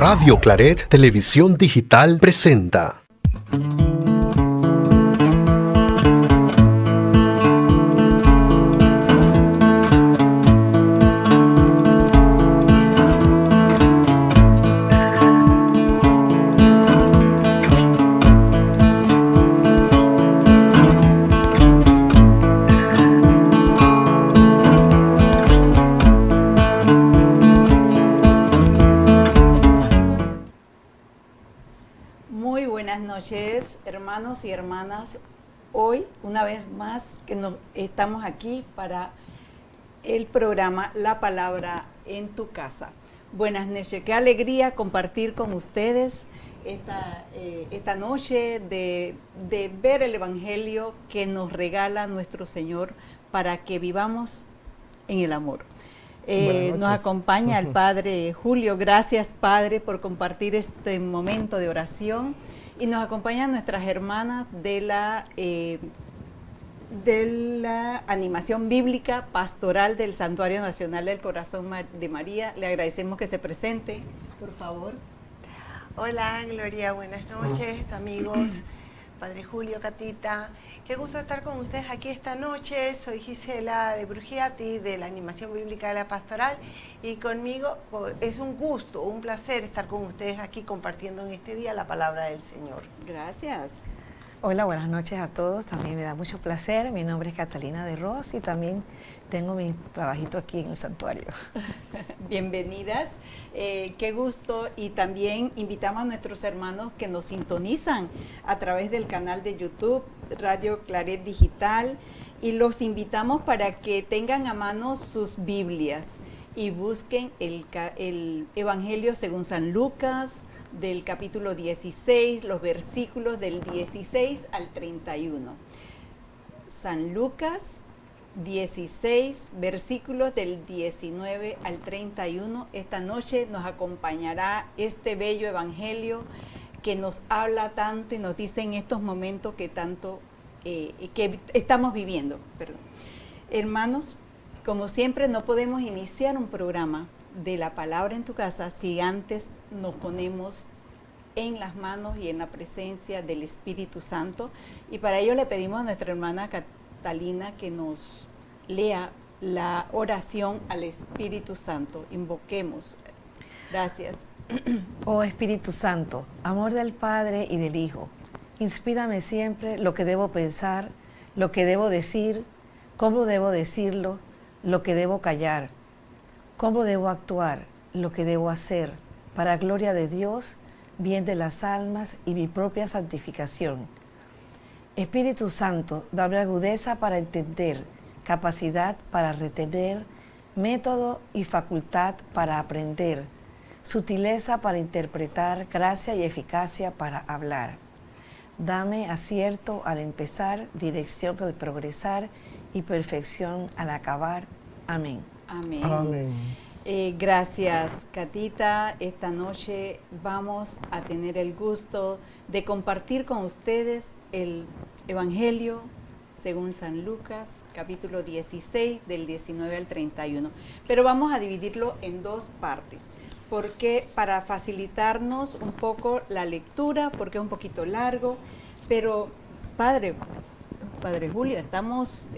Radio Claret Televisión Digital presenta. Hermanos y hermanas, hoy una vez más que estamos aquí para el programa La Palabra en tu Casa. Buenas noches, qué alegría compartir con ustedes esta noche de ver el Evangelio que nos regala nuestro Señor para que vivamos en el amor. Nos acompaña el Padre Julio. Gracias, Padre, por compartir este momento de oración. Y nos acompañan nuestras hermanas de la animación bíblica pastoral del Santuario Nacional del Corazón de María. Le agradecemos que se presente, por favor. Hola, Gloria, buenas noches, amigos. Padre Julio, Catita, qué gusto estar con ustedes aquí esta noche. Soy Gisela de Brugiati, de la animación bíblica de la pastoral, y conmigo es un gusto, un placer estar con ustedes aquí compartiendo en este día la palabra del Señor. Gracias. Hola, buenas noches a todos. También me da mucho placer. Mi nombre es Catalina de Ros y también tengo mi trabajito aquí en el santuario. Bienvenidas, qué gusto, y también invitamos a nuestros hermanos que nos sintonizan a través del canal de YouTube, Radio Claret Digital, y los invitamos para que tengan a mano sus Biblias y busquen el Evangelio según San Lucas, del capítulo 16, los versículos del 16 al 31. San Lucas 16, versículos del 19 al 31. Esta noche nos acompañará este bello evangelio que nos habla tanto y nos dice en estos momentos que tanto que estamos viviendo. Hermanos, como siempre, no podemos iniciar un programa de la palabra en tu casa si antes nos ponemos en las manos y en la presencia del Espíritu Santo, y para ello le pedimos a nuestra hermana Catalina que nos lea la oración al Espíritu Santo. Invoquemos. Gracias. Oh Espíritu Santo, amor del Padre y del Hijo, inspírame siempre lo que debo pensar, lo que debo decir, cómo debo decirlo, lo que debo callar, cómo debo actuar, lo que debo hacer, para gloria de Dios, bien de las almas y mi propia santificación. Espíritu Santo, dame agudeza para entender, capacidad para retener, método y facultad para aprender, sutileza para interpretar, gracia y eficacia para hablar. Dame acierto al empezar, dirección al progresar y perfección al acabar. Amén. Amén. Amén. Gracias, Catita. Esta noche vamos a tener el gusto de compartir con ustedes el Evangelio según San Lucas, capítulo 16, del 19 al 31. Pero vamos a dividirlo en dos partes, porque para facilitarnos un poco la lectura, porque es un poquito largo, pero Padre Julio, estamos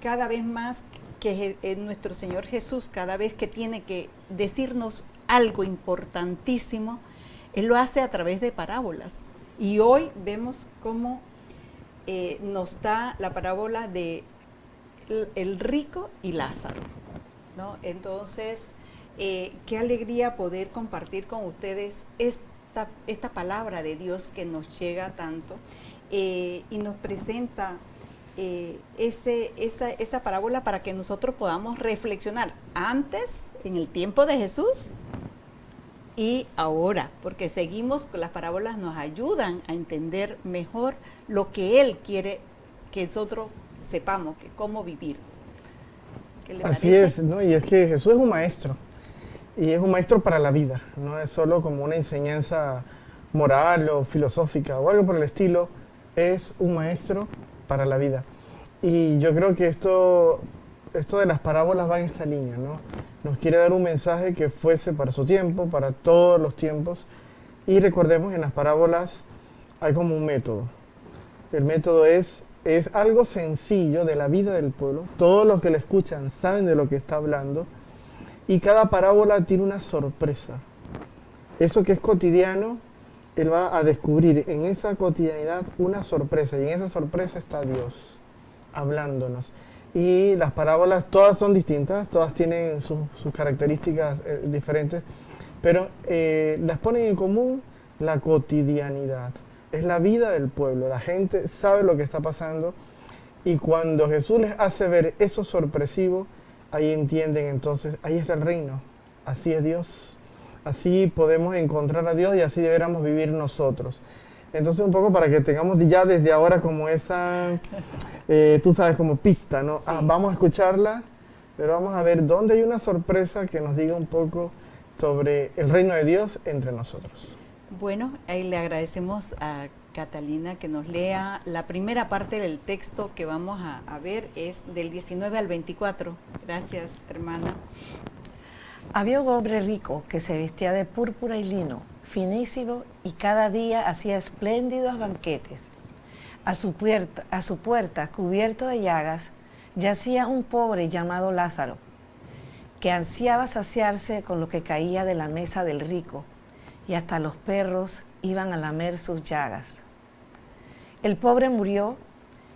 cada vez más que nuestro Señor Jesús, cada vez que tiene que decirnos algo importantísimo, Él lo hace a través de parábolas. Y hoy vemos cómo nos da la parábola de el rico y Lázaro, ¿no? Entonces, qué alegría poder compartir con ustedes esta palabra de Dios que nos llega tanto y nos presenta esa parábola para que nosotros podamos reflexionar antes, en el tiempo de Jesús, y ahora, porque seguimos con las parábolas, nos ayudan a entender mejor lo que Él quiere que nosotros sepamos, que cómo vivir. ¿Qué le Así parece? es, ¿no? Y es que Jesús es un maestro, y es un maestro para la vida, no es solo como una enseñanza moral o filosófica o algo por el estilo, es un maestro para la vida. Y yo creo que esto esto de las parábolas va en esta línea, ¿no? Nos quiere dar un mensaje que fuese para su tiempo, para todos los tiempos. Y recordemos, en las parábolas hay como un método. El método es algo sencillo de la vida del pueblo. Todos los que le escuchan saben de lo que está hablando. Y cada parábola tiene una sorpresa. Eso que es cotidiano, él va a descubrir en esa cotidianidad una sorpresa. Y en esa sorpresa está Dios hablándonos. Y las parábolas todas son distintas, todas tienen sus características diferentes, pero las ponen en común la cotidianidad. Es la vida del pueblo, la gente sabe lo que está pasando, y cuando Jesús les hace ver eso sorpresivo, ahí entienden entonces, ahí está el reino, así es Dios, así podemos encontrar a Dios y así deberíamos vivir nosotros. Entonces un poco para que tengamos ya desde ahora como esa, tú sabes, como pista, ¿no? Sí. Vamos a escucharla, pero vamos a ver dónde hay una sorpresa que nos diga un poco sobre el reino de Dios entre nosotros. Bueno, ahí le agradecemos a Catalina que nos lea la primera parte del texto que vamos a ver, es del 19 al 24. Gracias, hermana. Había un hombre rico que se vestía de púrpura y lino, finísimo, y cada día hacía espléndidos banquetes. A su puerta, cubierto de llagas, yacía un pobre llamado Lázaro, que ansiaba saciarse con lo que caía de la mesa del rico, y hasta los perros iban a lamer sus llagas. El pobre murió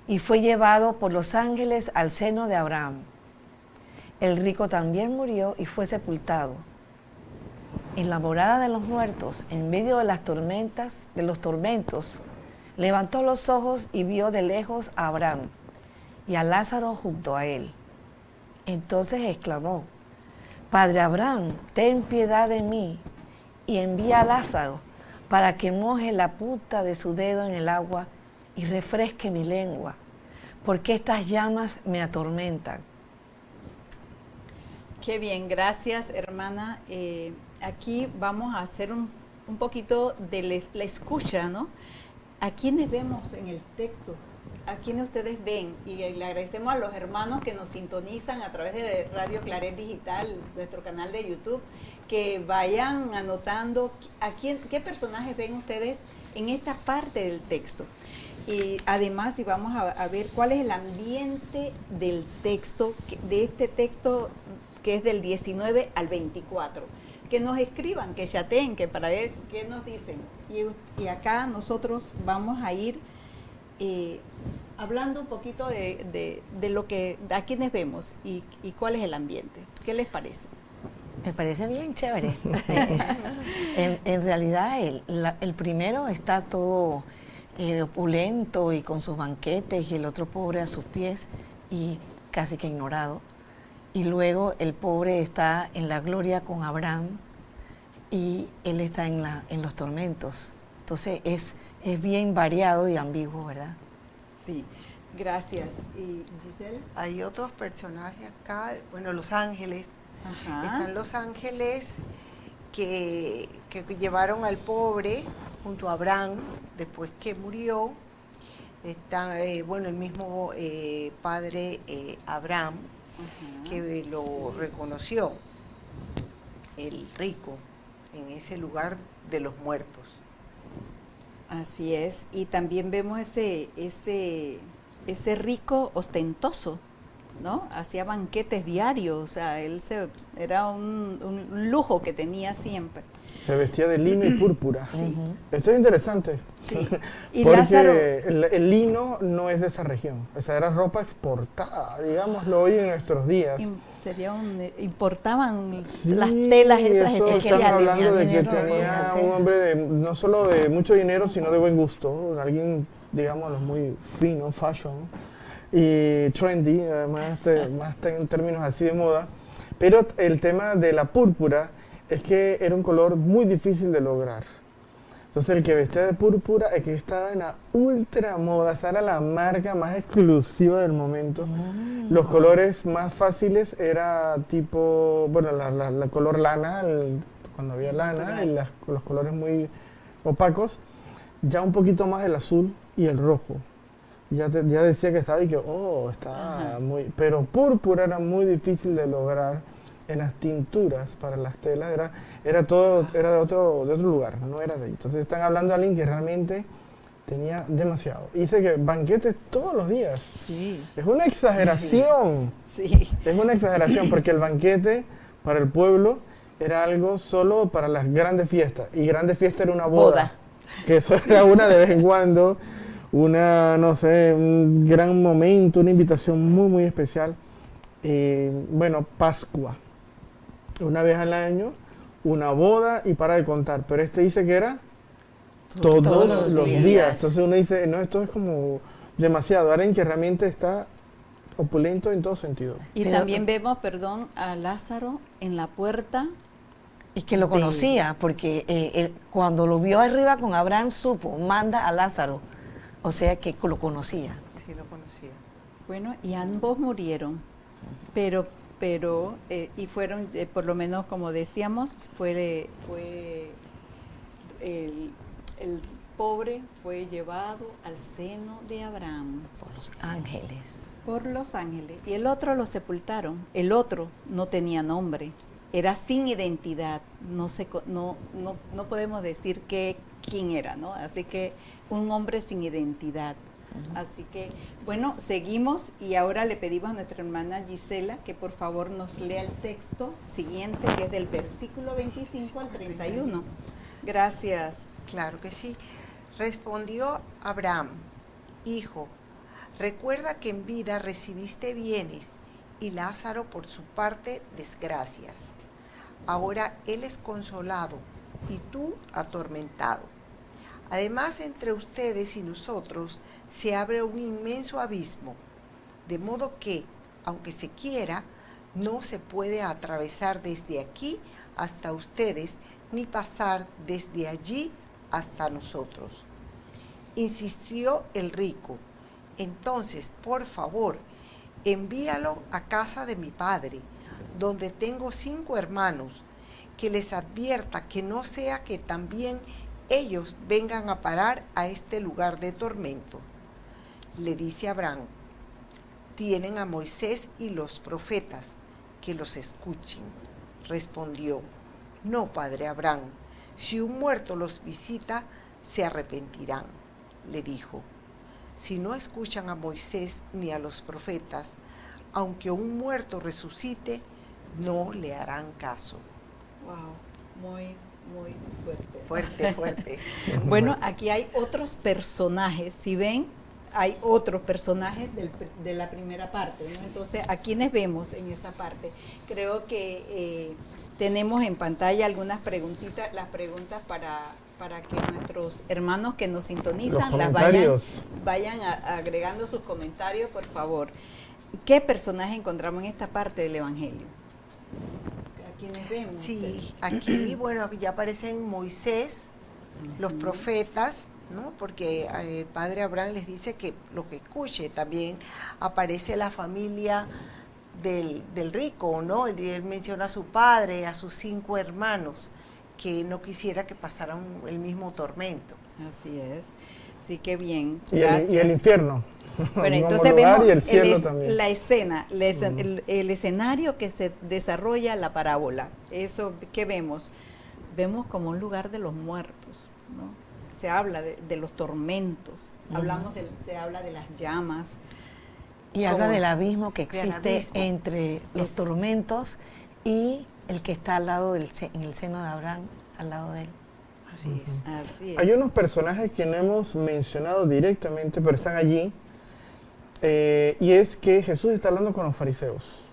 y fue llevado por los ángeles al seno de Abraham. El rico también murió y fue sepultado. En la morada de los muertos, en medio de los tormentos, levantó los ojos y vio de lejos a Abraham y a Lázaro junto a él. Entonces exclamó: Padre Abraham, ten piedad de mí y envía a Lázaro para que moje la punta de su dedo en el agua y refresque mi lengua, porque estas llamas me atormentan. Qué bien, gracias, hermana. Aquí vamos a hacer un poquito de la escucha, ¿no? ¿A quiénes vemos en el texto? ¿A quiénes ustedes ven? Y le agradecemos a los hermanos que nos sintonizan a través de Radio Claret Digital, nuestro canal de YouTube, que vayan anotando qué personajes ven ustedes en esta parte del texto. Y además, y vamos a ver cuál es el ambiente del texto, de este texto que es del 19 al 24. Que nos escriban, que chateen, que para ver qué nos dicen. Y acá nosotros vamos a ir hablando un poquito de lo que, a quienes vemos y cuál es el ambiente. ¿Qué les parece? Me parece bien chévere. En realidad el primero está todo opulento y con sus banquetes, y el otro pobre a sus pies y casi que ignorado. Y luego el pobre está en la gloria con Abraham y él está en los tormentos. Entonces es bien variado y ambiguo, ¿verdad? Sí, gracias. ¿Y Giselle? Hay otros personajes acá, bueno, los ángeles. Ajá. Están los ángeles que llevaron al pobre junto a Abraham después que murió. Está, bueno, el mismo padre Abraham, uh-huh, que lo reconoció, el rico, en ese lugar de los muertos. Así es, y también vemos ese rico ostentoso, ¿no? Hacía banquetes diarios, o sea, era un lujo que tenía siempre. Se vestía de lino y púrpura. Sí. Esto es interesante. Sí. Y porque Lázaro, el lino no es de esa región. Esa era ropa exportada, digámoslo hoy en nuestros días. Importaban sí, las telas esas especiales. Estamos hablando de que tenía un hombre no solo de mucho dinero, sino de buen gusto. Alguien, digámoslo, muy fino, fashion y trendy, además más en términos así de moda. Pero el tema de la púrpura es que era un color muy difícil de lograr. Entonces el que vestía de púrpura es que estaba en la ultra moda, esa era la marca más exclusiva del momento. Los colores más fáciles era tipo, bueno, la color lana, cuando había lana, y los colores muy opacos, ya un poquito más el azul y el rojo. ya decía que estaba y que, está muy... Pero púrpura era muy difícil de lograr en las tinturas para las telas, era de otro lugar, no era de ahí. Entonces están hablando de alguien que realmente tenía demasiado. Dice que banquetes todos los días. Sí. Es una exageración. Sí. Es una exageración porque el banquete para el pueblo era algo solo para las grandes fiestas. Y grande fiesta era una boda. Que eso era una de vez en cuando, no sé, un gran momento, una invitación muy, muy especial. Bueno, Pascua. Una vez al año, una boda y para de contar. Pero dice que era todos los días. Entonces uno dice, no, esto es como demasiado. Alguien que realmente está opulento en todo sentido. Y también vemos, a Lázaro en la puerta. Y que lo conocía, porque cuando lo vio arriba con Abraham supo, manda a Lázaro. O sea que lo conocía. Sí, lo conocía. Bueno, y ambos murieron, pero y fueron, por lo menos como decíamos, fue el pobre fue llevado al seno de Abraham. Por los ángeles. Por los ángeles. Y el otro lo sepultaron. El otro no tenía nombre. Era sin identidad. No podemos decir quién era, ¿no? Así que un hombre sin identidad. Así que, bueno, seguimos y ahora le pedimos a nuestra hermana Gisela que por favor nos lea el texto siguiente, que es del versículo 25 al 31. Gracias. Claro que sí. Respondió Abraham: Hijo, recuerda que en vida recibiste bienes y Lázaro por su parte desgracias. Ahora él es consolado y tú atormentado. Además, entre ustedes y nosotros se abre un inmenso abismo, de modo que, aunque se quiera, no se puede atravesar desde aquí hasta ustedes, ni pasar desde allí hasta nosotros. Insistió el rico: entonces, por favor, envíalo a casa de mi padre, donde tengo 5 hermanos, que les advierta que no sea que también ellos vengan a parar a este lugar de tormento. Le dice Abraham: tienen a Moisés y los profetas, que los escuchen. Respondió: no, padre Abraham, si un muerto los visita, se arrepentirán. Le dijo: si no escuchan a Moisés ni a los profetas, aunque un muerto resucite, no le harán caso. Wow, muy fuerte. Fuerte. Bueno, aquí hay otros personajes, si ven, hay otros personajes de la primera parte, ¿no? Entonces, ¿a quiénes vemos en esa parte? Creo que tenemos en pantalla algunas preguntitas, las preguntas para que nuestros hermanos que nos sintonizan las vayan agregando sus comentarios, por favor. ¿Qué personaje encontramos en esta parte del Evangelio? ¿A quiénes vemos? Sí, aquí, bueno, ya aparecen Moisés, los profetas, ¿no? Porque el padre Abraham les dice que lo que escuche. También aparece la familia del rico, ¿no? Él menciona a su padre, a sus 5 hermanos, que no quisiera que pasaran el mismo tormento. Así es. Sí, qué bien. Y el infierno. Bueno, entonces vemos y el cielo también. la escena, el escenario que se desarrolla la parábola. Eso, ¿qué vemos? Vemos como un lugar de los muertos, ¿no? Se habla de los tormentos, se habla de las llamas. Y habla del abismo que existe entre los tormentos y el que está al lado en el seno de Abraham, al lado de él. Así es. Hay unos personajes que no hemos mencionado directamente, pero están allí. Y es que Jesús está hablando con los fariseos.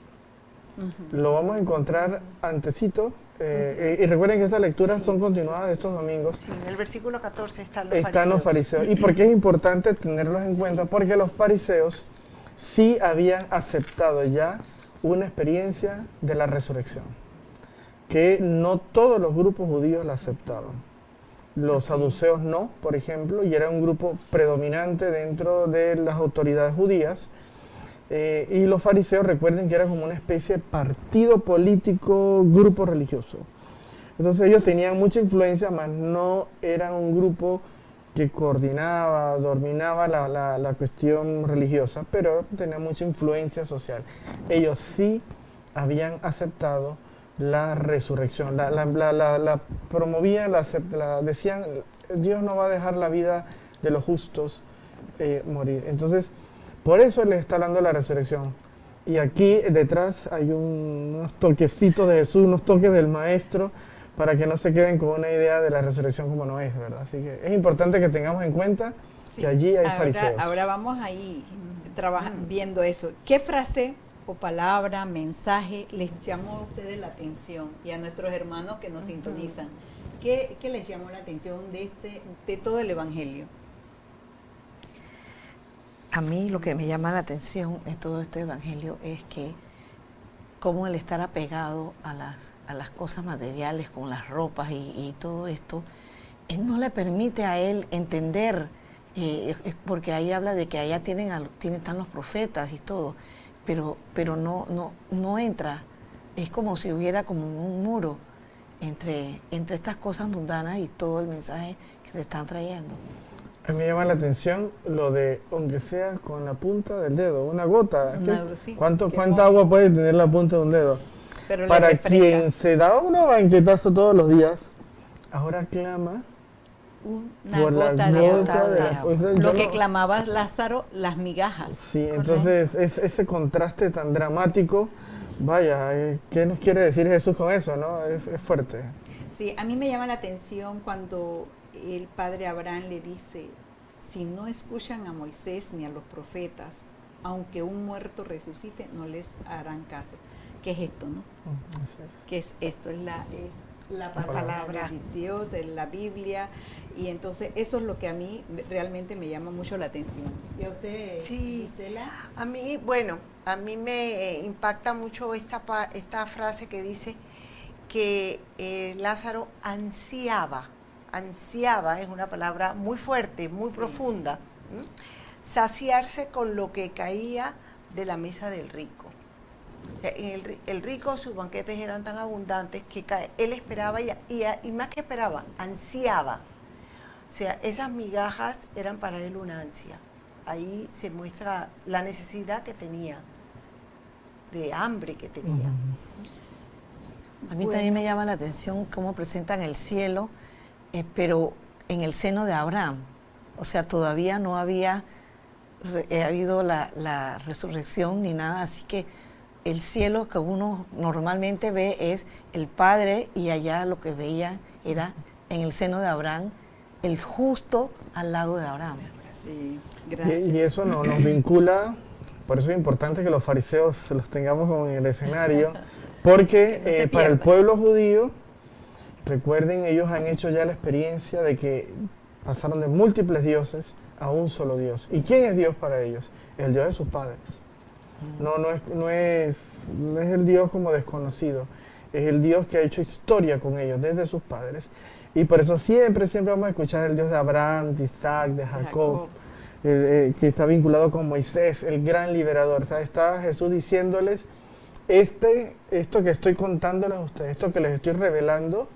Lo vamos a encontrar antesito. Y recuerden que estas lecturas son continuadas de estos domingos. Sí, en el versículo 14 están los fariseos. ¿Y por qué es importante tenerlos en cuenta? Porque los fariseos sí habían aceptado ya una experiencia de la resurrección, que no todos los grupos judíos la aceptaban. Los saduceos no, por ejemplo, y era un grupo predominante dentro de las autoridades judías. Y los fariseos, recuerden que era como una especie de partido político, grupo religioso. Entonces ellos tenían mucha influencia, mas no eran un grupo que coordinaba, dominaba la cuestión religiosa, pero tenía mucha influencia social. Ellos sí habían aceptado la resurrección, la promovían, decían, Dios no va a dejar la vida de los justos morir. Entonces, por eso les está hablando de la resurrección. Y aquí detrás hay unos toquecitos de Jesús, unos toques del Maestro, para que no se queden con una idea de la resurrección como no es, ¿verdad? Así que es importante que tengamos en cuenta que allí hay fariseos. Ahora vamos ahí viendo eso. ¿Qué frase o palabra, mensaje les llamó a ustedes la atención y a nuestros hermanos que nos sintonizan? ¿Qué les llamó la atención de todo el Evangelio? A mí lo que me llama la atención en todo este evangelio es que cómo el estar apegado a las cosas materiales, como las ropas y todo esto, no le permite a él entender, porque ahí habla de que allá están los profetas y todo, pero no entra. Es como si hubiera como un muro entre estas cosas mundanas y todo el mensaje que se están trayendo. A mí me llama la atención lo de, aunque sea con la punta del dedo, una gota. Sí, ¿Cuánta agua puede tener la punta de un dedo? Pero para quien se da un banquetazo todos los días, ahora clama una por gota la de gota de agua. agua. Lo que clamaba Lázaro, las migajas. Sí, entonces ese contraste tan dramático, vaya, ¿qué nos quiere decir Jesús con eso, no? Es fuerte. Sí, a mí me llama la atención cuando el padre Abraham le dice, si no escuchan a Moisés ni a los profetas, aunque un muerto resucite, no les harán caso. ¿Qué es esto, no? ¿Qué es esto? Es la palabra de Dios, es la Biblia, y entonces eso es lo que a mí realmente me llama mucho la atención. ¿Y a usted, sí, Gisela? A mí me impacta mucho esta frase que dice que Lázaro ansiaba, es una palabra muy fuerte, muy profunda, saciarse con lo que caía de la mesa del rico. El rico, sus banquetes eran tan abundantes que él esperaba y más que esperaba, ansiaba. O sea, esas migajas eran para él una ansia. Ahí se muestra la necesidad que tenía, de hambre que tenía. A mí también me llama la atención cómo presentan el cielo, pero en el seno de Abraham. O sea, todavía no había habido la resurrección ni nada, así que el cielo que uno normalmente ve es el Padre, y allá lo que veía era en el seno de Abraham, el justo al lado de Abraham. Sí, gracias. Y eso nos vincula, por eso es importante que los fariseos los tengamos como en el escenario, porque para el pueblo judío, recuerden, ellos han hecho ya la experiencia de que pasaron de múltiples dioses a un solo Dios. ¿Y quién es Dios para ellos? El Dios de sus padres. No es el Dios como desconocido, es el Dios que ha hecho historia con ellos desde sus padres. Y por eso siempre vamos a escuchar el Dios de Abraham, de Isaac, de Jacob, que está vinculado con Moisés, el gran liberador. O sea, está Jesús diciéndoles, esto que estoy contándoles a ustedes, esto que les estoy revelando,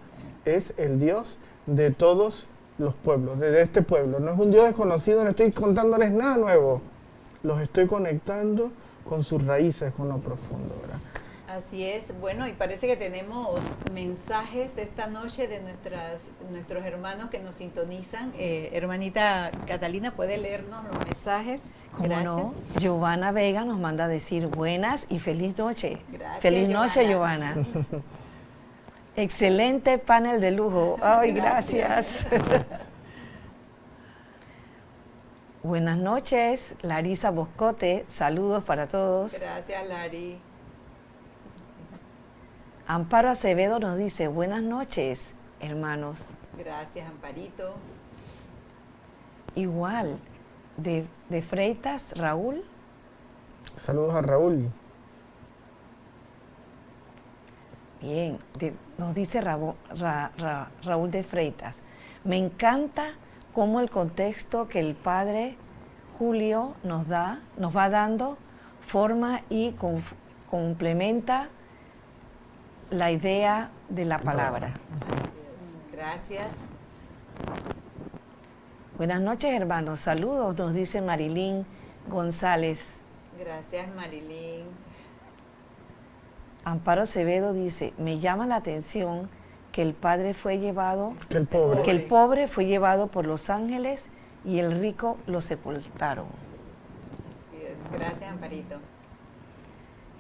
es el Dios de todos los pueblos, de este pueblo. No es un Dios desconocido, no estoy contándoles nada nuevo. Los estoy conectando con sus raíces, con lo profundo, ¿verdad? Así es. Bueno, y parece que tenemos mensajes esta noche de nuestros hermanos que nos sintonizan. Hermanita Catalina, ¿puede leernos los mensajes? ¿Cómo Gracias. no? Giovanna Vega nos manda a decir buenas y feliz noche. Gracias, Feliz noche, Giovanna. Excelente panel de lujo. Ay, gracias. Buenas noches, Larisa Boscote. Saludos para todos. Gracias, Lari. Amparo Acevedo nos dice, buenas noches, hermanos. Gracias, Amparito. Igual, de Freitas, Raúl. Saludos a Raúl. Bien, nos dice Raúl de Freitas. Me encanta cómo el contexto que el padre Julio nos va dando forma y complementa la idea de la palabra. Gracias. Buenas noches, hermanos. Saludos, nos dice Marilyn González. Gracias, Marilyn. Amparo Acevedo dice, me llama la atención que el padre fue llevado, Que el pobre. que el pobre fue llevado por los ángeles y el rico lo sepultaron. Así es. Gracias, Amparito.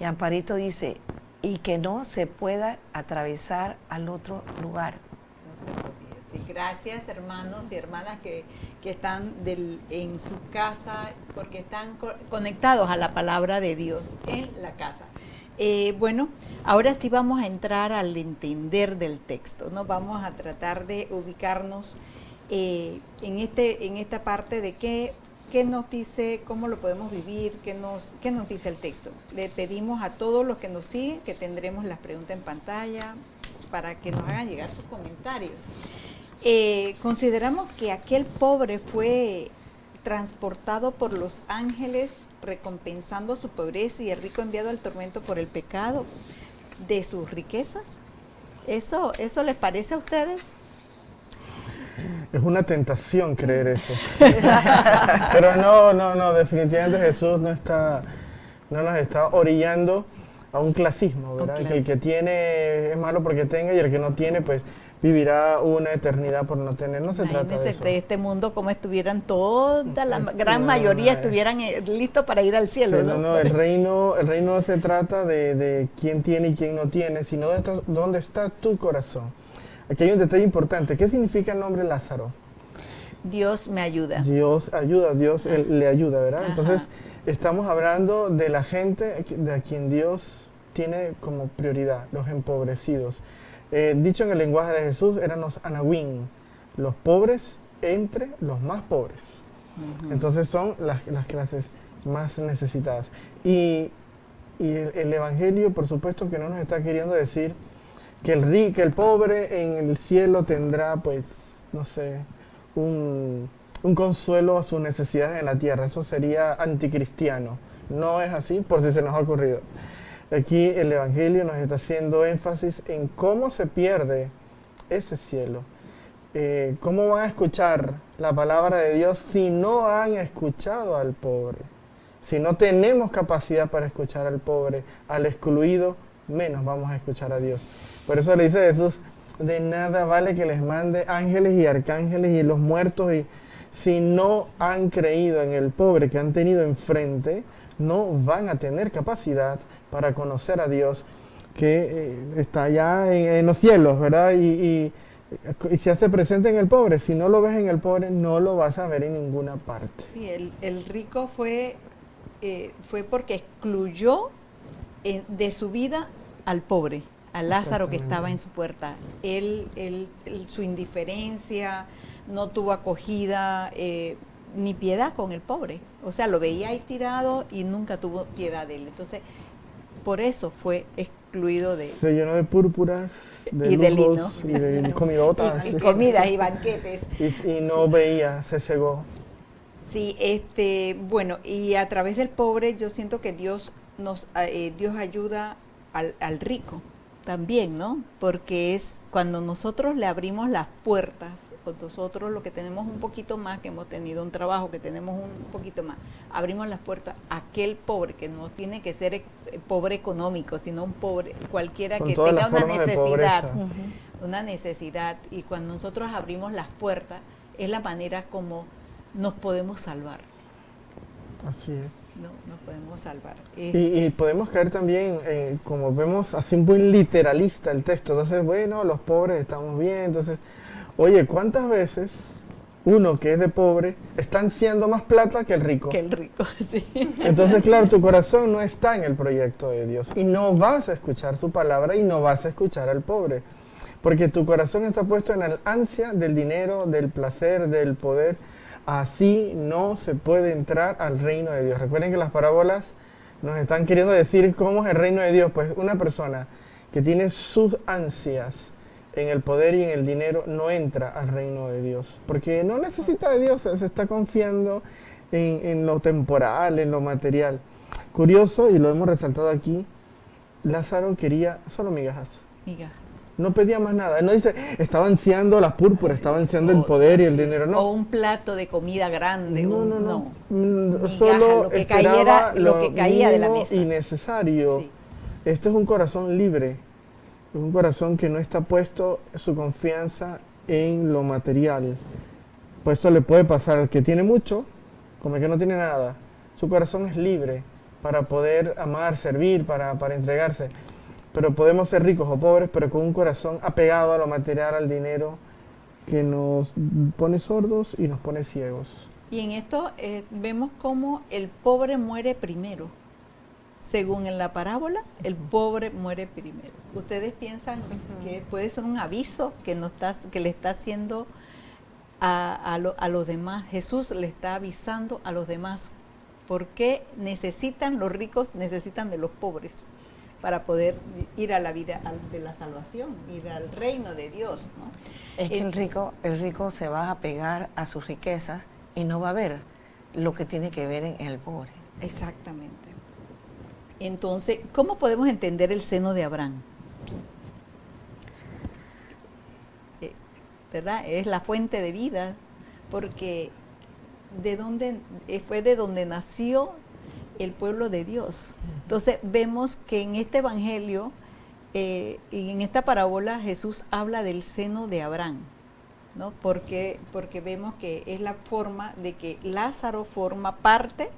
Y Amparito dice, y que no se pueda atravesar al otro lugar. No se podía. Sí, gracias, hermanos y hermanas que están en su casa, porque están conectados a la palabra de Dios en la casa. Bueno, ahora sí vamos a entrar al entender del texto, ¿no? Vamos a tratar de ubicarnos en esta parte de qué nos dice, cómo lo podemos vivir, qué nos dice el texto. Le pedimos a todos los que nos siguen que tendremos las preguntas en pantalla para que nos hagan llegar sus comentarios. Consideramos que aquel pobre fue transportado por los ángeles recompensando su pobreza y el rico enviado al tormento por el pecado de sus riquezas. ¿Eso les parece a ustedes? Es una tentación creer eso. Pero no, definitivamente Jesús no nos está orillando a un clasismo, ¿verdad? Que el que tiene es malo porque tenga y el que no tiene, pues vivirá una eternidad por no tener. No se trata de eso. De este mundo como estuvieran la gran mayoría estuvieran listos para ir al cielo. Sí, no, el reino no se trata de quién tiene y quién no tiene, sino de dónde está tu corazón. Aquí hay un detalle importante. ¿Qué significa el nombre Lázaro? Dios me ayuda. Dios ayuda, Dios le ayuda, ¿verdad? Ajá. Entonces, estamos hablando de la gente de a quien Dios tiene como prioridad, los empobrecidos. Dicho en el lenguaje de Jesús, eran los anahuín, los pobres entre los más pobres. Uh-huh. Entonces son las clases más necesitadas. Y el Evangelio, por supuesto, que no nos está queriendo decir que el pobre en el cielo tendrá, pues, no sé, un consuelo a sus necesidades en la tierra. Eso sería anticristiano. No es así, por si se nos ha ocurrido. Aquí el Evangelio nos está haciendo énfasis en cómo se pierde ese cielo. ¿Cómo van a escuchar la palabra de Dios si no han escuchado al pobre? Si no tenemos capacidad para escuchar al pobre, al excluido, menos vamos a escuchar a Dios. Por eso le dice Jesús, de nada vale que les mande ángeles y arcángeles y los muertos, y si no han creído en el pobre que han tenido enfrente, no van a tener capacidad para conocer a Dios que está allá en los cielos, ¿verdad? Y se hace presente en el pobre. Si no lo ves en el pobre, no lo vas a ver en ninguna parte. Sí, el rico fue porque excluyó de su vida al pobre, a Lázaro que estaba en su puerta. Su indiferencia, no tuvo acogida, ni piedad con el pobre. O sea, lo veía ahí tirado y nunca tuvo piedad de él. Entonces, por eso fue excluido de... Se llenó de púrpuras, de lujos, lino. y de comidotas. Y comidas y banquetes. Y no veía, se cegó. Sí, bueno, y a través del pobre yo siento que Dios ayuda al rico también, ¿no? Porque es cuando nosotros le abrimos las puertas, o nosotros lo que tenemos un poquito más, que hemos tenido un trabajo, que tenemos un poquito más, abrimos las puertas a aquel pobre, que no tiene que ser pobre económico, sino un pobre cualquiera que tenga una necesidad, y cuando nosotros abrimos las puertas, es la manera como nos podemos salvar. Así es. No, nos podemos salvar. Y podemos caer también, como vemos, así un buen literalista el texto. Entonces, bueno, los pobres estamos bien. Entonces, oye, ¿cuántas veces uno que es de pobre está ansiando más plata que el rico? Que el rico, sí. Entonces, claro, tu corazón no está en el proyecto de Dios. Y no vas a escuchar su palabra y no vas a escuchar al pobre. Porque tu corazón está puesto en el ansia del dinero, del placer, del poder. Así no se puede entrar al reino de Dios. Recuerden que las parábolas nos están queriendo decir cómo es el reino de Dios. Pues una persona que tiene sus ansias en el poder y en el dinero no entra al reino de Dios. Porque no necesita de Dios, se está confiando en lo temporal, en lo material. Curioso, y lo hemos resaltado aquí, Lázaro quería solo migajas. Migajas. No pedía más nada. No dice, estaba ansiando la púrpura, estaba ansiando el poder y el dinero. No. O un plato de comida grande. No. Migaja, Solo lo que esperaba lo que caía de la mínimo mesa. y necesario. Sí. Este es un corazón libre. Es un corazón que no está puesto su confianza en lo material. Pues eso le puede pasar al que tiene mucho, como el que no tiene nada. Su corazón es libre para poder amar, servir, para entregarse. Pero podemos ser ricos o pobres, pero con un corazón apegado a lo material, al dinero, que nos pone sordos y nos pone ciegos. Y en esto vemos cómo el pobre muere primero. Según en la parábola, el pobre muere primero. ¿Ustedes piensan que puede ser un aviso que le está haciendo a los demás? Jesús le está avisando a los demás por qué los ricos necesitan de los pobres para poder ir a la vida de la salvación, ir al reino de Dios, ¿no? Es que el rico se va a apegar a sus riquezas y no va a ver lo que tiene que ver en el pobre. Exactamente. Entonces, ¿cómo podemos entender el seno de Abraham? ¿Verdad? Es la fuente de vida, porque fue de donde nació el pueblo de Dios. Entonces vemos que en este evangelio y en esta parábola Jesús habla del seno de Abraham, ¿no? Porque vemos que es la forma de que Lázaro forma parte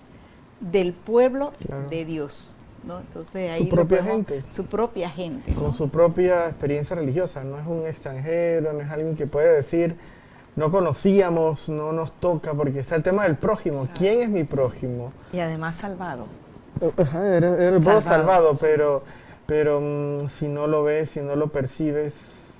del pueblo de Dios, ¿no? Entonces ahí su propia gente. Su propia gente, ¿no? Con su propia experiencia religiosa. No es un extranjero, no es alguien que puede decir, no conocíamos, no nos toca, porque está el tema del prójimo. Claro. ¿Quién es mi prójimo? Y además salvado. Era el pueblo salvado, pero si no lo ves, si no lo percibes,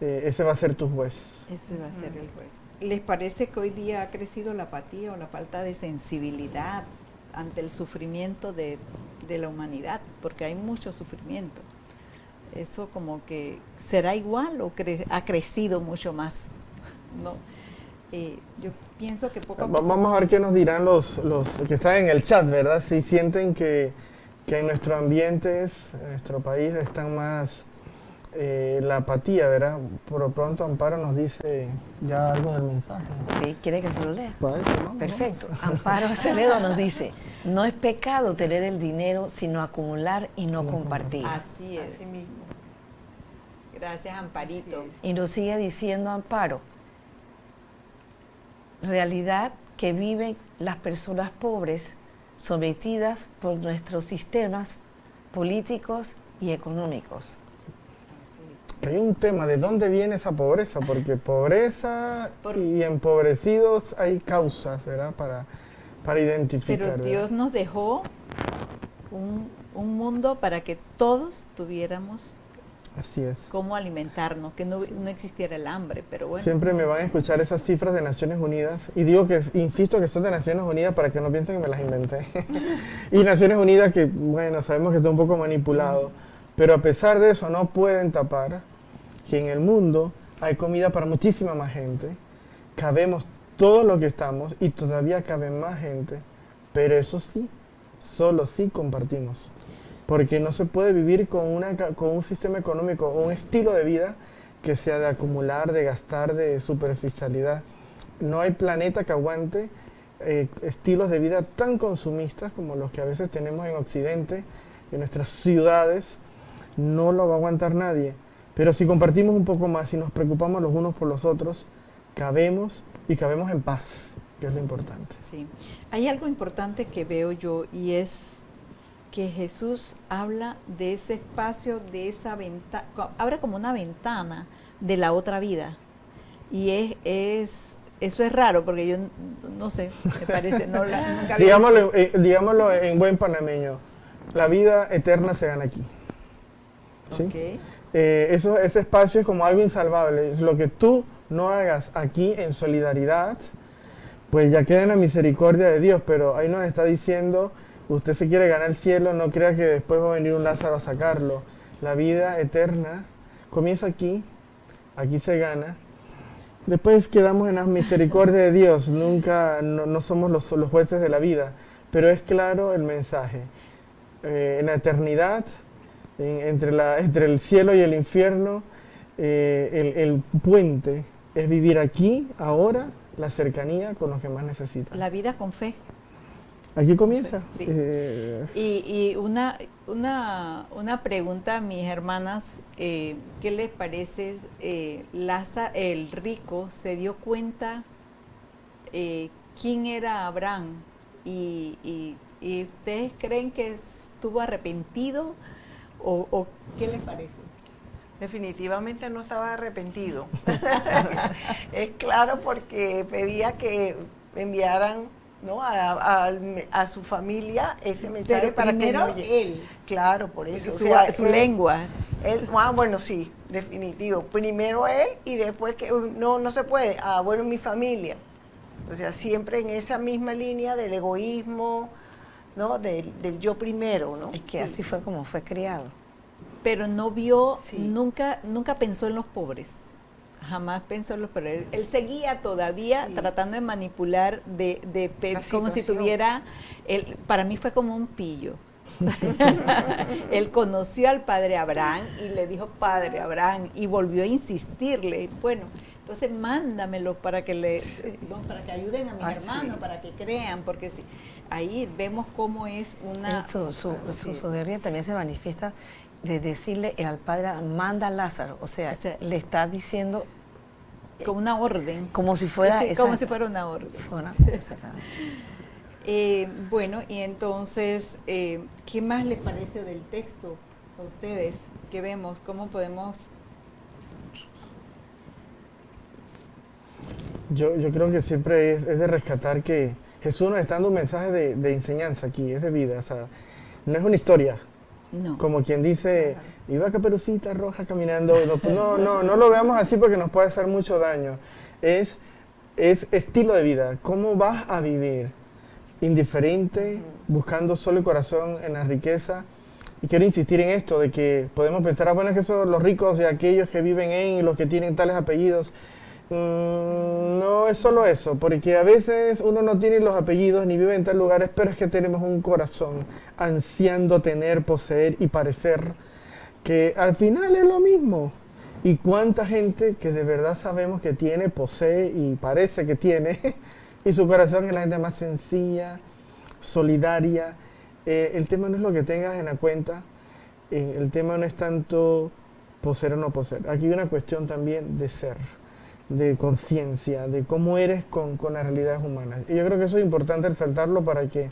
ese va a ser tu juez. Ese va a ser el juez. ¿Les parece que hoy día ha crecido la apatía o la falta de sensibilidad ante el sufrimiento de la humanidad? Porque hay mucho sufrimiento. ¿Eso como que será igual o ha crecido mucho más? ¿No? Yo pienso que poco a poco... Vamos a ver qué nos dirán los que están en el chat, ¿verdad? Si sienten que en nuestros ambientes, en nuestro país, están más la apatía, ¿verdad? Por lo pronto Amparo nos dice ya algo del mensaje. Sí, ¿quiere que se lo lea? Padre, ¿no? Perfecto. Amparo Acevedo nos dice, no es pecado tener el dinero, sino acumular y no compartir. Así es. Así mismo. Gracias, Amparito. Y nos sigue diciendo Amparo, realidad que viven las personas pobres sometidas por nuestros sistemas políticos y económicos. Hay un tema de dónde viene esa pobreza, porque pobreza y empobrecidos hay causas, ¿verdad? Para identificar. Pero Dios nos dejó un mundo para que todos tuviéramos así es. Cómo alimentarnos, que no existiera el hambre, pero bueno. Siempre me van a escuchar esas cifras de Naciones Unidas y insisto que son de Naciones Unidas para que no piensen que me las inventé. Y Naciones Unidas que, bueno, sabemos que está un poco manipulado, pero a pesar de eso no pueden tapar que en el mundo hay comida para muchísima más gente, cabemos todos los que estamos y todavía cabe más gente, pero eso sí, solo sí compartimos. Porque no se puede vivir con un sistema económico o un estilo de vida que sea de acumular, de gastar, de superficialidad. No hay planeta que aguante estilos de vida tan consumistas como los que a veces tenemos en Occidente, en nuestras ciudades. No lo va a aguantar nadie. Pero si compartimos un poco más y nos preocupamos los unos por los otros, cabemos y cabemos en paz, que es lo importante. Sí. Hay algo importante que veo yo y es que Jesús habla de ese espacio, de esa ventana, abre como una ventana de la otra vida. Y eso es raro, porque yo no sé, me parece, nunca había... digámoslo en buen panameño, la vida eterna se gana aquí. ¿Sí? Okay. Ese espacio es como algo insalvable. Lo que tú no hagas aquí en solidaridad, pues ya queda en la misericordia de Dios, pero ahí nos está diciendo... Usted se quiere ganar el cielo, no crea que después va a venir un Lázaro a sacarlo. La vida eterna comienza aquí se gana. Después quedamos en la misericordia de Dios, no somos los jueces de la vida, pero es claro el mensaje. En la eternidad entre el cielo y el infierno, el puente es vivir aquí, ahora, la cercanía con los que más necesitan. La vida con fe. Aquí comienza. Sí. Y una pregunta a mis hermanas, ¿qué les parece? El rico se dio cuenta quién era Abraham y ustedes creen que estuvo arrepentido o ¿qué les parece? Definitivamente no estaba arrepentido. Es claro, porque pedía que enviaran, ¿no?, a su familia ese mensaje. Pero para primero que no llegue. él. Claro, por eso. Su lengua. Bueno, sí, definitivo. Primero él y después que no se puede. Bueno, mi familia. O sea, siempre en esa misma línea del egoísmo, ¿no? Del yo primero, ¿no? Es que así fue como fue criado. Pero no vio, Sí. nunca pensó en los pobres. Jamás pensó en los pobres. Él seguía todavía Sí. tratando de manipular, como si situación. tuviera, para mí fue como un pillo. Él conoció al padre Abraham y le dijo, padre Abraham, y volvió a insistirle. Bueno, entonces mándamelos para que para que ayuden a mis hermanos, Sí. para que crean, porque sí, ahí vemos cómo es una... Su soberbia también se manifiesta de decirle al padre, manda a Lázaro, o sea, le está diciendo como una orden. como si fuera... Sí, como si fuera una orden. Exactamente. Bueno, y entonces, ¿qué más les parece del texto a ustedes? ¿Qué vemos? ¿Cómo podemos...? Yo creo que siempre es de rescatar que Jesús nos está dando un mensaje de enseñanza aquí, es de vida. O sea, no es una historia, No. como quien dice, iba Caperucita Roja caminando. No lo veamos así porque nos puede hacer mucho daño. Es estilo de vida, cómo vas a vivir, indiferente, buscando solo el corazón en la riqueza. Y quiero insistir en esto, de que podemos pensar, bueno, es que son los ricos y aquellos que viven en, los que tienen tales apellidos. No es solo eso, porque a veces uno no tiene los apellidos ni vive en tal lugares, pero es que tenemos un corazón ansiando tener, poseer y parecer, que al final es lo mismo. Y cuánta gente que de verdad sabemos que tiene, posee y parece que tiene, y su corazón es la gente más sencilla, solidaria. El tema no es lo que tengas en la cuenta, el tema no es tanto poseer o no poseer. Aquí hay una cuestión también de ser, de conciencia, de cómo eres con las realidades humanas. Y yo creo que eso es importante resaltarlo para que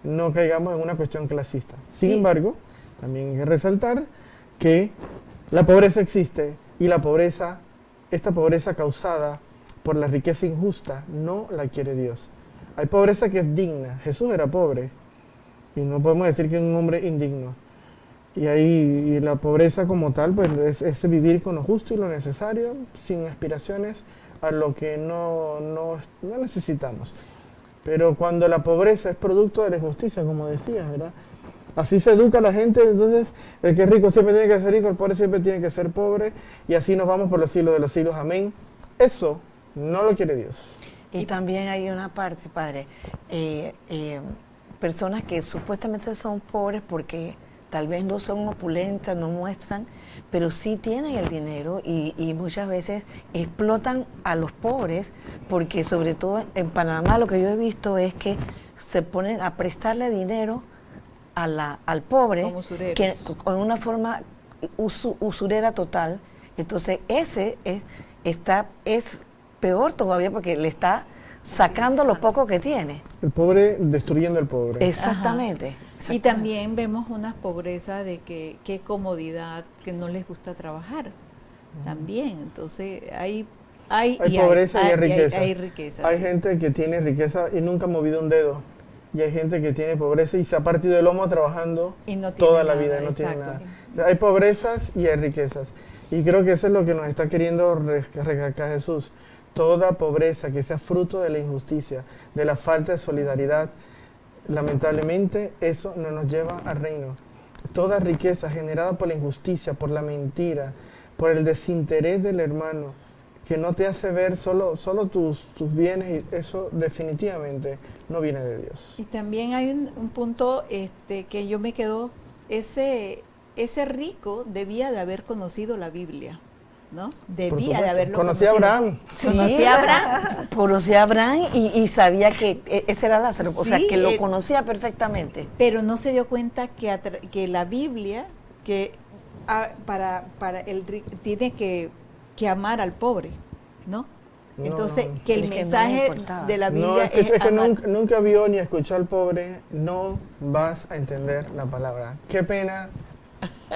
no caigamos en una cuestión clasista. Sin embargo, también hay que resaltar que la pobreza existe y esta pobreza causada por la riqueza injusta, no la quiere Dios. Hay pobreza que es digna. Jesús era pobre y no podemos decir que es un hombre indigno. Y la pobreza como tal, pues es vivir con lo justo y lo necesario, sin aspiraciones a lo que no necesitamos. Pero cuando la pobreza es producto de la injusticia, como decías, ¿verdad? Así se educa a la gente, entonces el que es rico siempre tiene que ser rico, el pobre siempre tiene que ser pobre, y así nos vamos por los siglos de los siglos. Amén. Eso no lo quiere Dios. Y también hay una parte, padre, personas que supuestamente son pobres porque tal vez no son opulentas, no muestran, pero sí tienen el dinero y muchas veces explotan a los pobres, porque sobre todo en Panamá lo que yo he visto es que se ponen a prestarle dinero al pobre, Como usureros. que con una forma usurera total. Entonces ese es peor todavía porque le está sacando lo poco que tiene. El pobre destruyendo al pobre. Exactamente. Y también vemos una pobreza de qué comodidad, que no les gusta trabajar. También, entonces hay pobreza y hay riqueza. Hay riqueza, Hay sí. gente que tiene riqueza y nunca ha movido un dedo. Y hay gente que tiene pobreza y se ha partido el lomo trabajando Y no tiene toda la nada, vida, no tiene exacto. nada. O sea, hay pobrezas y hay riquezas. Y creo que eso es lo que nos está queriendo recalcar Jesús. Toda pobreza que sea fruto de la injusticia, de la falta de solidaridad, lamentablemente eso no nos lleva al reino. Toda riqueza generada por la injusticia, por la mentira, por el desinterés del hermano, que no te hace ver solo tus bienes, y eso definitivamente no viene de Dios. Y también hay un punto que yo me quedo, ese ese rico debía de haber conocido la Biblia, ¿no? Debía de supuesto. haberlo Conocía a conocido. Abraham. Conocía a Abraham. Conocía a Abraham y sabía que ese era Lázaro, o sea, Sí, que lo conocía perfectamente. Pero no se dio cuenta que la Biblia, que para el rico, tiene que amar al pobre, ¿no? No, Entonces, no. que Es el que no le mensaje importaba. de la No, Biblia es que amar. nunca vio ni escuchó al pobre, no vas a entender la palabra. Qué pena,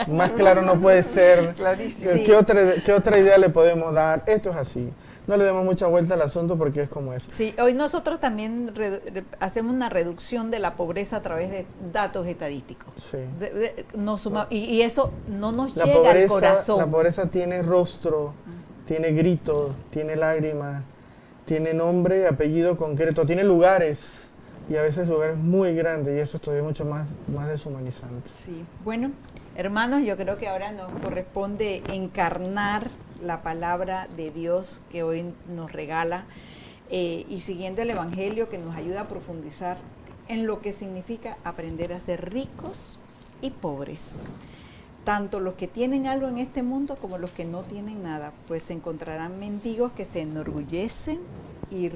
más claro no puede ser. Clarísimo. Sí. ¿Qué otra idea le podemos dar? Esto es así. No le demos mucha vuelta al asunto porque es como es. Sí, hoy nosotros también hacemos una reducción de la pobreza a través de datos estadísticos. Sí. Y eso no nos La llega al corazón. la pobreza tiene rostro, tiene grito, tiene lágrimas, tiene nombre, apellido concreto, tiene lugares y a veces lugares muy grandes y eso es todavía mucho más deshumanizante. Sí, bueno, hermanos, yo creo que ahora nos corresponde encarnar la palabra de Dios que hoy nos regala y siguiendo el Evangelio que nos ayuda a profundizar en lo que significa aprender a ser ricos y pobres. Tanto los que tienen algo en este mundo como los que no tienen nada, pues se encontrarán mendigos que se enorgullecen y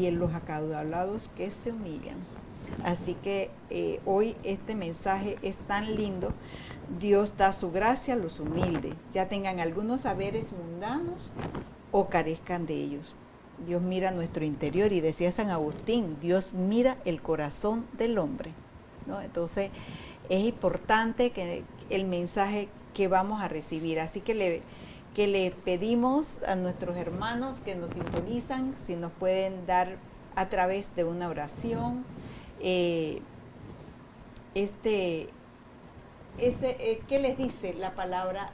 en los acaudalados que se humillan. Así que hoy este mensaje es tan lindo. Dios da su gracia a los humildes, ya tengan algunos saberes mundanos o carezcan de ellos. Dios mira nuestro interior y decía San Agustín, Dios mira el corazón del hombre, ¿no? Entonces es importante que el mensaje que vamos a recibir, así que le pedimos a nuestros hermanos que nos sintonizan, si nos pueden dar a través de una oración, ¿qué les dice la palabra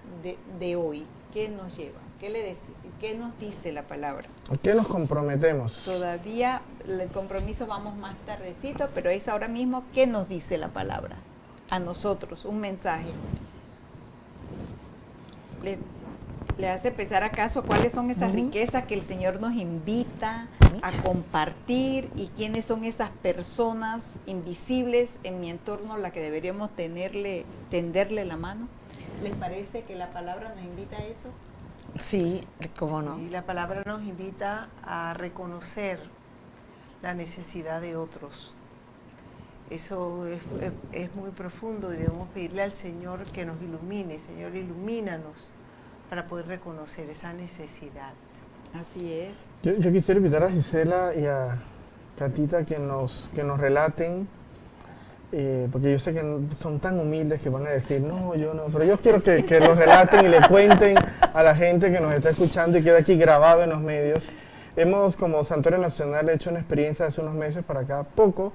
de hoy? ¿Qué nos lleva? ¿Qué nos dice la palabra? ¿A qué nos comprometemos? Todavía el compromiso vamos más tardecito, pero es ahora mismo ¿qué nos dice la palabra? A nosotros, un mensaje. ¿Le hace pensar acaso cuáles son esas riquezas que el Señor nos invita a compartir y quiénes son esas personas invisibles en mi entorno a las que deberíamos tenderle la mano? ¿Les parece que la palabra nos invita a eso? Sí, cómo no. Y la palabra nos invita a reconocer la necesidad de otros. Eso es muy profundo y debemos pedirle al Señor que nos ilumine. Señor, ilumínanos para poder reconocer esa necesidad. Así es. Yo quisiera invitar a Gisela y a Catita que nos relaten, porque yo sé que son tan humildes que van a decir, no, yo no, pero yo quiero que los relaten y le cuenten a la gente que nos está escuchando y queda aquí grabado en los medios. Hemos, como Santuario Nacional, hecho una experiencia hace unos meses para acá, poco,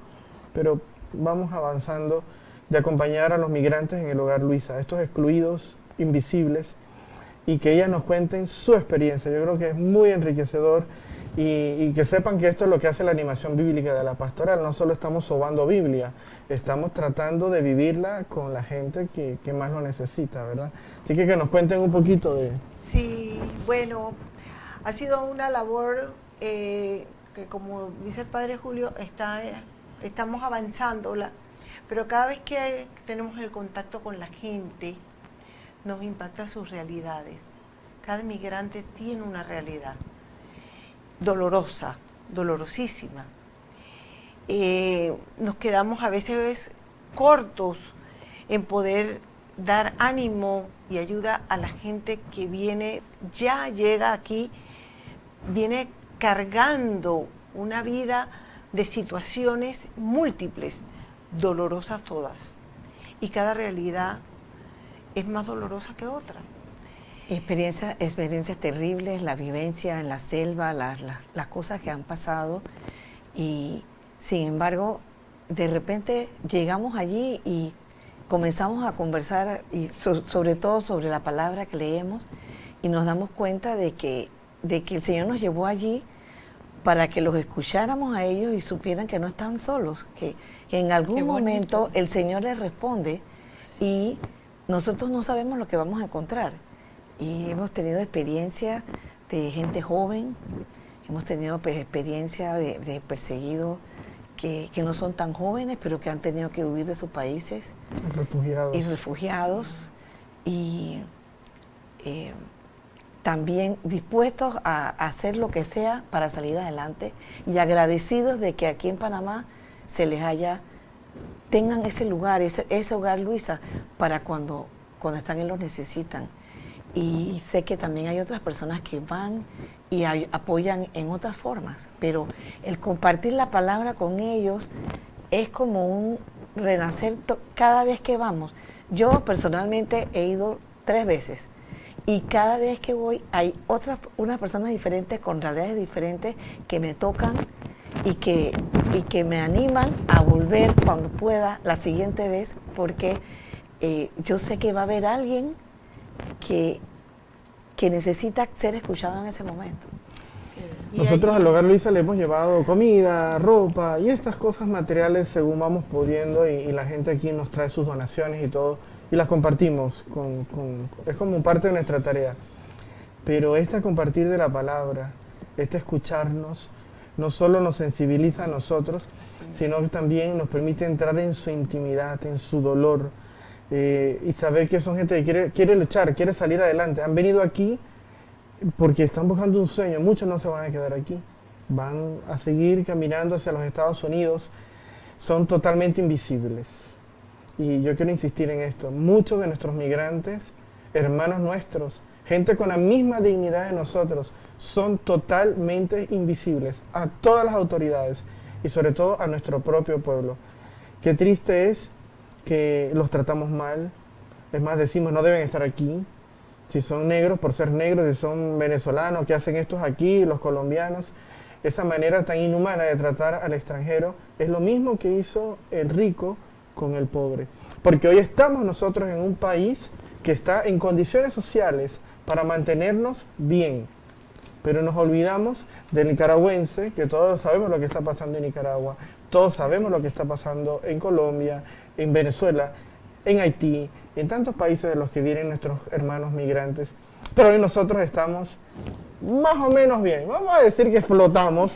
pero vamos avanzando, de acompañar a los migrantes en el Hogar Luisa, estos excluidos, invisibles, y que ellas nos cuenten su experiencia. Yo creo que es muy enriquecedor y que sepan que esto es lo que hace la animación bíblica de la pastoral. No solo estamos sobando Biblia, estamos tratando de vivirla con la gente que más lo necesita, ¿verdad? Así que nos cuenten un poquito de... Sí, bueno, ha sido una labor que, como dice el Padre Julio, estamos avanzándola, pero cada vez que tenemos el contacto con la gente, nos impacta sus realidades. Cada migrante tiene una realidad dolorosa, dolorosísima. Nos quedamos a veces cortos en poder dar ánimo y ayuda a la gente que llega aquí, viene cargando una vida de situaciones múltiples, dolorosas todas. Y cada realidad es más dolorosa que otra. Experiencias terribles, la vivencia en la selva, las cosas que han pasado y sin embargo de repente llegamos allí y comenzamos a conversar y sobre todo sobre la palabra que leemos y nos damos cuenta de que el Señor nos llevó allí para que los escucháramos a ellos y supieran que no están solos, que en algún momento el Señor les responde y nosotros no sabemos lo que vamos a encontrar. Y hemos tenido experiencia de gente joven, hemos tenido experiencia de perseguidos que no son tan jóvenes, pero que han tenido que huir de sus países. Refugiados. Y refugiados. y también dispuestos a hacer lo que sea para salir adelante y agradecidos de que aquí en Panamá se les tengan ese lugar, ese hogar, Luisa, para cuando están y los necesitan. Y sé que también hay otras personas que van y apoyan en otras formas, pero el compartir la palabra con ellos es como un renacer cada vez que vamos. Yo personalmente he ido 3 veces y cada vez que voy hay unas personas diferentes con realidades diferentes que me tocan y que me animan a volver cuando pueda la siguiente vez, porque yo sé que va a haber alguien que necesita ser escuchado en ese momento. Nosotros al Hogar Luisa le hemos llevado comida, ropa y estas cosas materiales según vamos pudiendo, y la gente aquí nos trae sus donaciones y todo y las compartimos, es como parte de nuestra tarea. Pero compartir de la palabra, escucharnos, no solo nos sensibiliza a nosotros, sino que también nos permite entrar en su intimidad, en su dolor, y saber que son gente que quiere luchar, quiere salir adelante. Han venido aquí porque están buscando un sueño. Muchos no se van a quedar aquí, van a seguir caminando hacia los Estados Unidos. Son totalmente invisibles. Y yo quiero insistir en esto. Muchos de nuestros migrantes, hermanos nuestros, gente con la misma dignidad de nosotros, son totalmente invisibles a todas las autoridades y sobre todo a nuestro propio pueblo. Qué triste es que los tratamos mal. Es más, decimos no deben estar aquí. Si son negros, por ser negros, si son venezolanos, ¿qué hacen estos aquí? Los colombianos. Esa manera tan inhumana de tratar al extranjero es lo mismo que hizo el rico con el pobre. Porque hoy estamos nosotros en un país que está en condiciones sociales para mantenernos bien. Pero nos olvidamos del nicaragüense, que todos sabemos lo que está pasando en Nicaragua, todos sabemos lo que está pasando en Colombia, en Venezuela, en Haití, en tantos países de los que vienen nuestros hermanos migrantes. Pero hoy nosotros estamos más o menos bien. Vamos a decir que explotamos,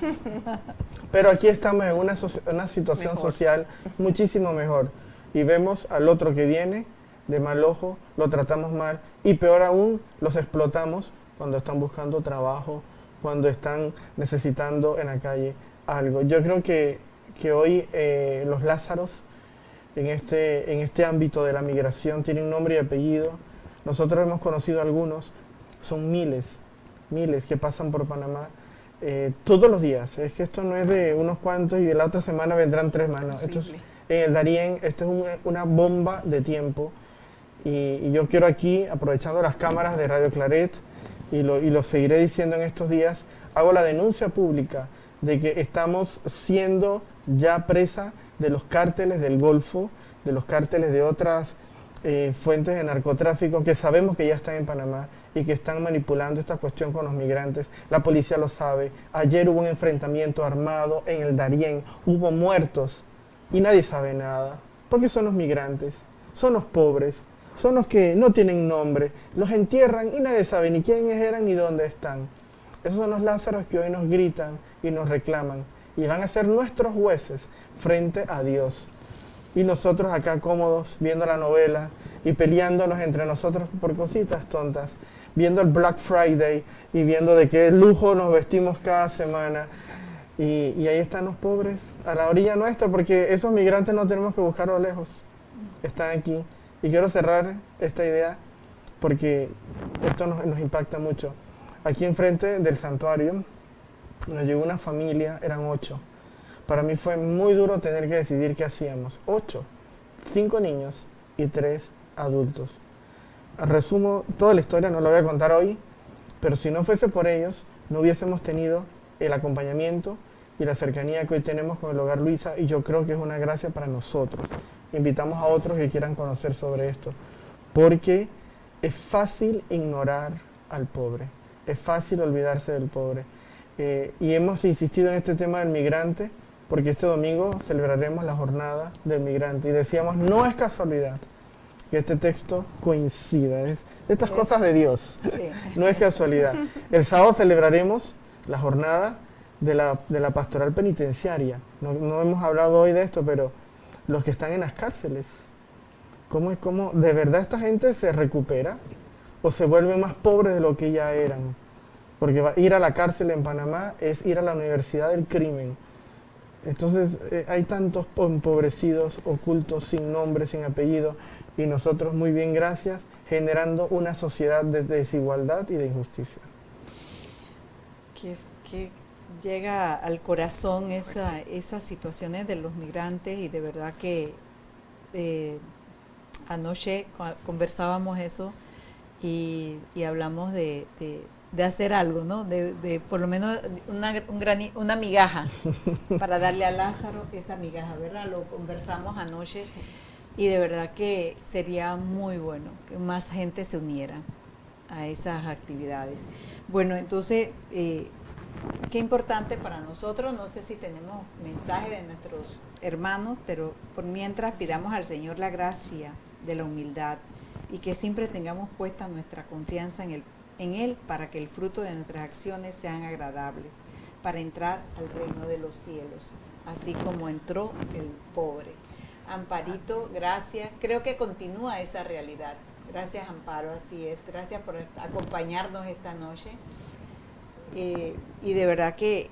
pero aquí estamos en una situación social muchísimo mejor. Y vemos al otro que viene de mal ojo, lo tratamos mal y peor aún, los explotamos cuando están buscando trabajo, cuando están necesitando en la calle algo. Yo creo que hoy los Lázaros en este ámbito de la migración tienen nombre y apellido. Nosotros hemos conocido algunos, son miles que pasan por Panamá todos los días. Es que esto no es de unos cuantos y de la otra semana vendrán 3 manos. Esto es, en el Darién, esto es una bomba de tiempo. Y yo quiero aquí, aprovechando las cámaras de Radio Claret, y lo seguiré diciendo en estos días, hago la denuncia pública de que estamos siendo ya presa de los cárteles del Golfo, de los cárteles de otras fuentes de narcotráfico que sabemos que ya están en Panamá y que están manipulando esta cuestión con los migrantes. La policía lo sabe. Ayer hubo un enfrentamiento armado en el Darién, hubo muertos y nadie sabe nada, porque son los migrantes, son los pobres, son los que no tienen nombre, los entierran y nadie sabe ni quiénes eran ni dónde están. Esos son los Lázaros que hoy nos gritan y nos reclaman y van a ser nuestros jueces frente a Dios. Y nosotros acá cómodos viendo la novela y peleándonos entre nosotros por cositas tontas, viendo el Black Friday y viendo de qué lujo nos vestimos cada semana. Y ahí están los pobres a la orilla nuestra, porque esos migrantes no tenemos que buscarlos lejos, están aquí. Y quiero cerrar esta idea porque esto nos impacta mucho. Aquí enfrente del santuario nos llegó una familia, eran 8. Para mí fue muy duro tener que decidir qué hacíamos. 8, 5 niños y 3 adultos. Resumo toda la historia, no la voy a contar hoy, pero si no fuese por ellos, no hubiésemos tenido el acompañamiento y la cercanía que hoy tenemos con el Hogar Luisa, y yo creo que es una gracia para nosotros. Invitamos a otros que quieran conocer sobre esto, porque es fácil ignorar al pobre, es fácil olvidarse del pobre. Y hemos insistido en este tema del migrante, porque este domingo celebraremos la jornada del migrante. Y decíamos, no es casualidad que este texto coincida, es estas cosas de Dios, sí. No es casualidad. El sábado celebraremos la jornada de la pastoral penitenciaria. No hemos hablado hoy de esto, pero los que están en las cárceles, ¿Cómo de verdad esta gente se recupera o se vuelve más pobres de lo que ya eran? Porque ir a la cárcel en Panamá es ir a la universidad del crimen. Entonces hay tantos empobrecidos, ocultos, sin nombre, sin apellido, y nosotros, muy bien, gracias, generando una sociedad de desigualdad y de injusticia. Que llega al corazón esas situaciones de los migrantes, y de verdad que anoche conversábamos eso y hablamos de hacer algo, ¿no? De por lo menos una migaja para darle a Lázaro esa migaja, ¿verdad? Lo conversamos anoche. Sí. Y de verdad que sería muy bueno que más gente se uniera a esas actividades. Bueno, entonces, qué importante para nosotros. No sé si tenemos mensaje de nuestros hermanos, pero por mientras pidamos al Señor la gracia de la humildad y que siempre tengamos puesta nuestra confianza en Él para que el fruto de nuestras acciones sean agradables, para entrar al reino de los cielos, así como entró el pobre. Amparito, gracias. Creo que continúa esa realidad. Gracias, Amparo, así es. Gracias por acompañarnos esta noche. Y de verdad que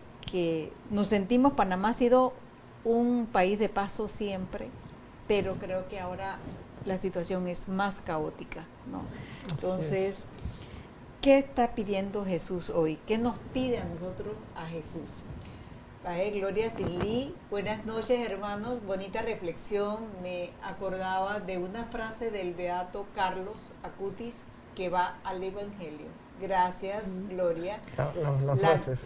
nos sentimos, Panamá ha sido un país de paso siempre, pero creo que ahora la situación es más caótica, ¿no? Entonces, ¿qué está pidiendo Jesús hoy? ¿Qué nos pide a nosotros a Jesús? Gloria Silí, buenas noches, hermanos, bonita reflexión. Me acordaba de una frase del beato Carlos Acutis que va al Evangelio. Gracias, Gloria.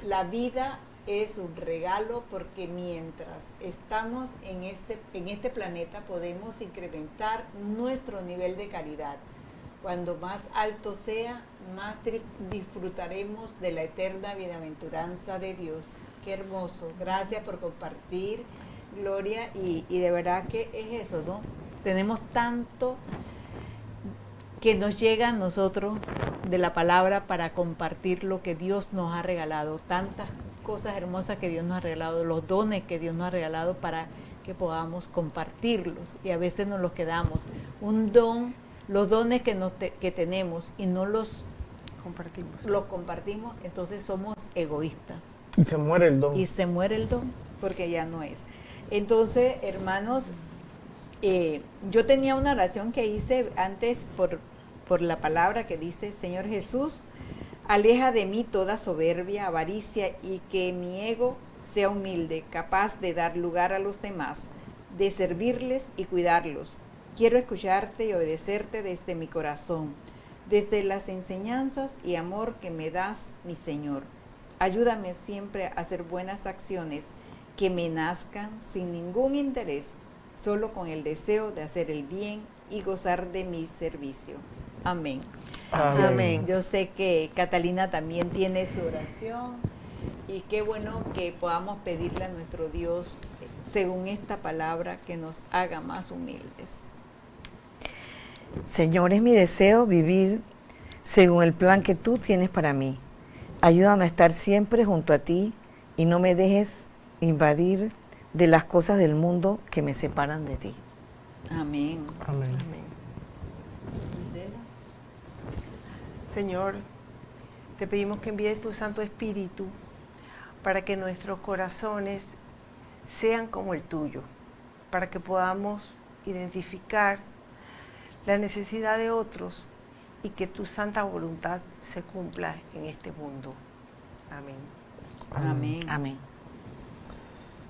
La vida es un regalo, porque mientras estamos en este planeta podemos incrementar nuestro nivel de caridad. Cuando más alto sea, más disfrutaremos de la eterna bienaventuranza de Dios. Qué hermoso. Gracias por compartir, Gloria. Y de verdad que es eso, ¿no? Tenemos tanto que nos llega a nosotros de la palabra para compartir lo que Dios nos ha regalado. Tantas cosas hermosas que Dios nos ha regalado, los dones que Dios nos ha regalado para que podamos compartirlos. Y a veces nos los quedamos. Un don, los dones que tenemos y no los compartimos, entonces somos egoístas. Y se muere el don. Y se muere el don, porque ya no es. Entonces, hermanos, yo tenía una oración que hice antes por la palabra que dice: Señor Jesús, aleja de mí toda soberbia, avaricia, y que mi ego sea humilde, capaz de dar lugar a los demás, de servirles y cuidarlos. Quiero escucharte y obedecerte desde mi corazón, desde las enseñanzas y amor que me das, mi Señor. Ayúdame siempre a hacer buenas acciones que me nazcan sin ningún interés, solo con el deseo de hacer el bien y gozar de mi servicio. Amén. Amén. Amén. Yo sé que Catalina también tiene su oración, y qué bueno que podamos pedirle a nuestro Dios, según esta palabra, que nos haga más humildes. Señor, es mi deseo vivir según el plan que tú tienes para mí. Ayúdame a estar siempre junto a ti y no me dejes invadir de las cosas del mundo que me separan de ti. Amén. Amén. Amén. Señor, te pedimos que envíes tu Santo Espíritu para que nuestros corazones sean como el tuyo, para que podamos identificar la necesidad de otros y que tu santa voluntad se cumpla en este mundo. Amén. Amén. Amén.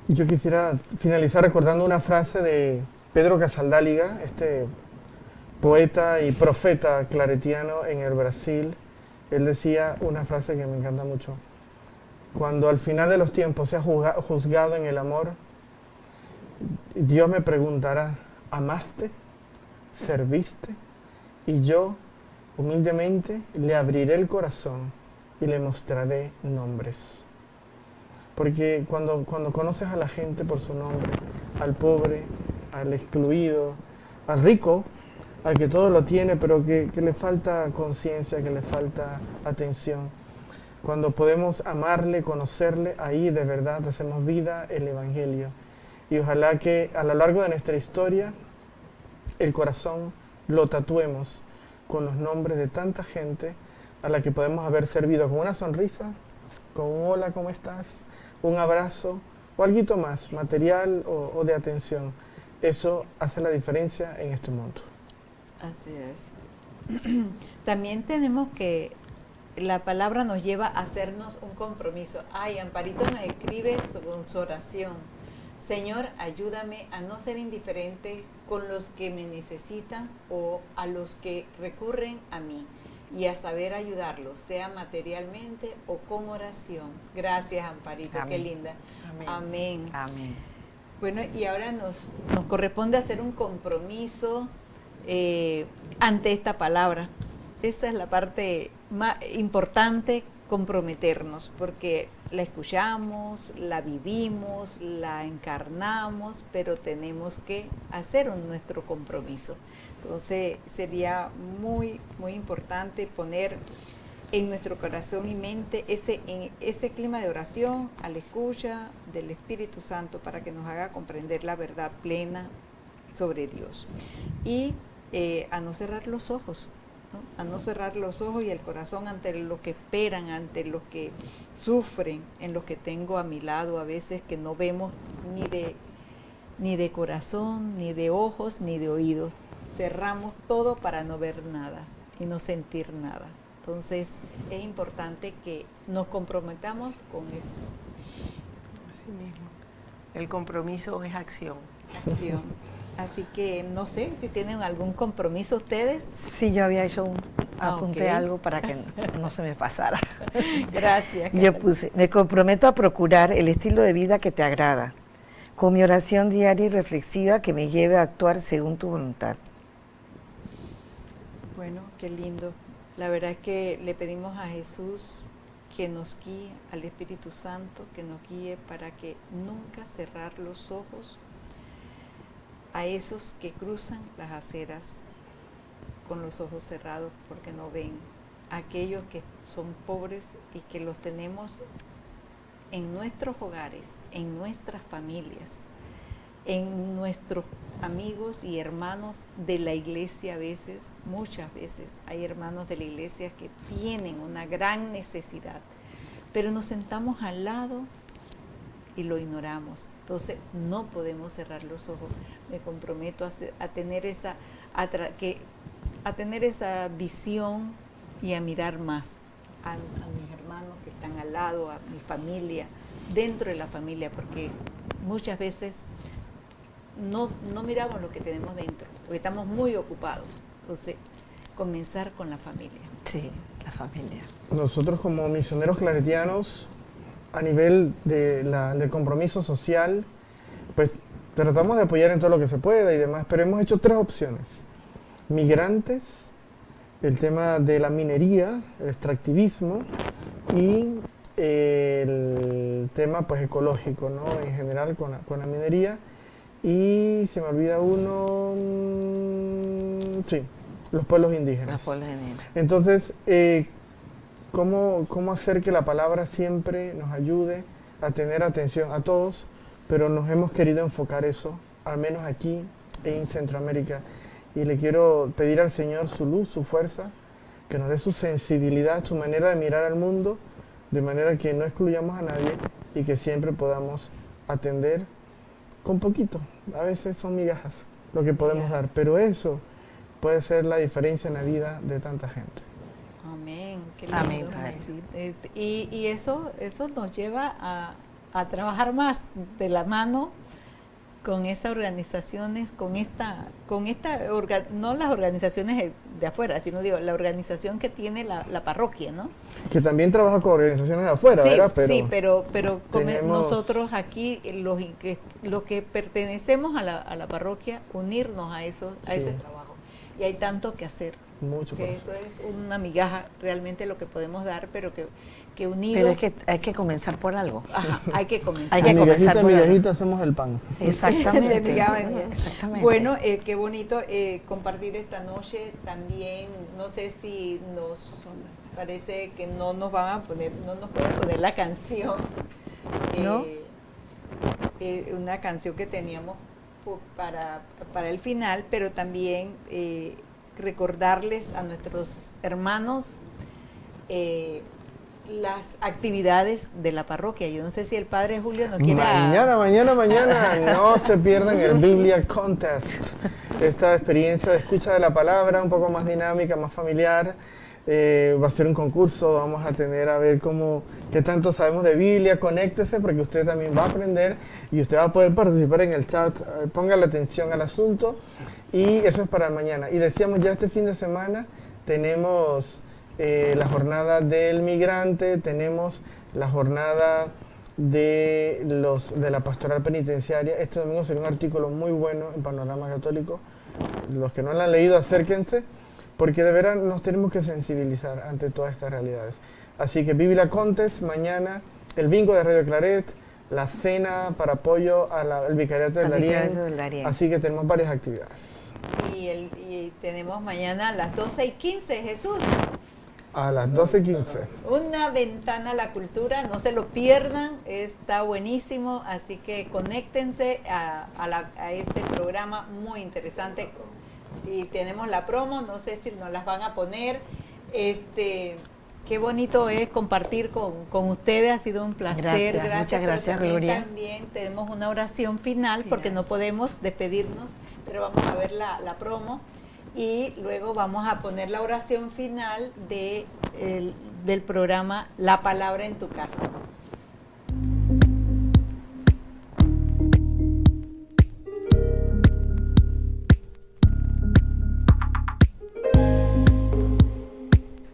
Yo quisiera finalizar recordando una frase de Pedro Casaldáliga, este poeta y profeta claretiano en el Brasil. Él decía una frase que me encanta mucho: cuando al final de los tiempos sea juzgado en el amor, Dios me preguntará: ¿amaste? ¿Serviste? Y yo humildemente le abriré el corazón y le mostraré nombres. Porque cuando conoces a la gente por su nombre, al pobre, al excluido, al rico, al que todo lo tiene pero que le falta conciencia, que le falta atención, cuando podemos amarle, conocerle, ahí de verdad hacemos vida el Evangelio. Y ojalá que a lo largo de nuestra historia el corazón lo tatuemos con los nombres de tanta gente a la que podemos haber servido con una sonrisa, con un hola, ¿cómo estás?, un abrazo o algo más, material o de atención. Eso hace la diferencia en este mundo. Así es. También tenemos que, la palabra nos lleva a hacernos un compromiso. Ay, Amparito nos escribe con su oración. Señor, ayúdame a no ser indiferente con los que me necesitan o a los que recurren a mí y a saber ayudarlos, sea materialmente o con oración. Gracias, Amparito, Amén. qué linda. Amén. Amén. Amén. Bueno, y ahora nos corresponde hacer un compromiso ante esta palabra. Esa es la parte más importante, comprometernos, porque la escuchamos, la vivimos, la encarnamos, pero tenemos que hacer nuestro compromiso. Entonces sería muy, muy importante poner en nuestro corazón y mente en ese clima de oración, a la escucha del Espíritu Santo, para que nos haga comprender la verdad plena sobre Dios. Y a no cerrar los ojos, ¿no? A no cerrar los ojos y el corazón ante lo que esperan, ante lo que sufren, en lo que tengo a mi lado a veces, que no vemos ni de corazón, ni de ojos, ni de oídos. Cerramos todo para no ver nada y no sentir nada. Entonces es importante que nos comprometamos con eso. Así mismo. El compromiso es acción. Acción. Así que no sé si tienen algún compromiso ustedes. Sí, yo había hecho apunté Ok. algo para que no se me pasara. Gracias. Yo puse, me comprometo a procurar el estilo de vida que te agrada, con mi oración diaria y reflexiva que me lleve a actuar según tu voluntad. Bueno, qué lindo. La verdad es que le pedimos a Jesús que nos guíe, al Espíritu Santo que nos guíe para que nunca cerrar los ojos a esos que cruzan las aceras con los ojos cerrados porque no ven, aquellos que son pobres y que los tenemos en nuestros hogares, en nuestras familias, en nuestros amigos y hermanos de la iglesia a veces, muchas veces hay hermanos de la iglesia que tienen una gran necesidad, pero nos sentamos al lado y lo ignoramos. Entonces no podemos cerrar los ojos. Me comprometo a tener esa visión y a mirar más a mis hermanos que están al lado, a mi familia, dentro de la familia, porque muchas veces no miramos lo que tenemos dentro, porque estamos muy ocupados. Entonces, comenzar con la familia. Sí, la familia. Nosotros como misioneros claretianos, a nivel del compromiso social, pues tratamos de apoyar en todo lo que se pueda y demás, pero hemos hecho 3 opciones. Migrantes, el tema de la minería, el extractivismo y el tema pues ecológico, ¿no? En general con la minería. Y se me olvida uno, sí, los pueblos indígenas. Los pueblos indígenas. Entonces, ¿cómo hacer que la palabra siempre nos ayude a tener atención a todos? Pero nos hemos querido enfocar eso, al menos aquí en Centroamérica. Y le quiero pedir al Señor su luz, su fuerza, que nos dé su sensibilidad, su manera de mirar al mundo, de manera que no excluyamos a nadie y que siempre podamos atender con poquito. A veces son migajas lo que podemos dar, pero eso puede ser la diferencia en la vida de tanta gente. Amén. Qué lindo. Amén, Padre. Sí, y eso nos lleva a trabajar más de la mano con esas organizaciones, no las organizaciones de afuera, sino digo, la organización que tiene la parroquia, ¿no? Que también trabaja con organizaciones de afuera, Sí, ¿verdad? sí, pero tenemos- nosotros aquí, los que pertenecemos a la parroquia, unirnos a ese trabajo. Y hay tanto que hacer. Mucho Que por eso es una migaja realmente lo que podemos dar, pero que unidos. Pero es que hay que comenzar por algo. Ajá, hay que comenzar. Hay que comenzar por migajita hacemos el pan. Exactamente. De migaja en migaja. Exactamente. Bueno, qué bonito compartir esta noche. También, no sé si nos parece que no nos pueden poner la canción. ¿No? Una canción que teníamos para el final, pero también recordarles a nuestros hermanos las actividades de la parroquia. Yo no sé si el Padre Julio nos quiera... Mañana, no se pierdan el Biblia Contest. Esta experiencia de escucha de la palabra, un poco más dinámica, más familiar. Va a ser un concurso, vamos a tener a ver qué tanto sabemos de Biblia. Conéctese porque usted también va a aprender y usted va a poder participar en el chat. Ponga la atención al asunto y eso es para mañana. Y decíamos, ya este fin de semana tenemos la jornada del migrante, tenemos la jornada de la pastoral penitenciaria. Este domingo será un artículo muy bueno en Panorama Católico. Los que no lo han leído, acérquense, porque de veras nos tenemos que sensibilizar ante todas estas realidades. Así que Biblia Contest, mañana el bingo de Radio Claret, la cena para apoyo al Vicariato del Darién. Así que tenemos varias actividades. Y tenemos mañana a las 12:15, Jesús. A las 12:15. Una ventana a la cultura, no se lo pierdan, está buenísimo, así que conéctense a ese programa muy interesante. Y tenemos la promo, no sé si nos las van a poner. Qué bonito es compartir con ustedes, ha sido un placer. Gracias, muchas gracias, Gloria. También tenemos una oración final, porque no podemos despedirnos, pero vamos a ver la promo. Y luego vamos a poner la oración final del programa La Palabra en tu Casa.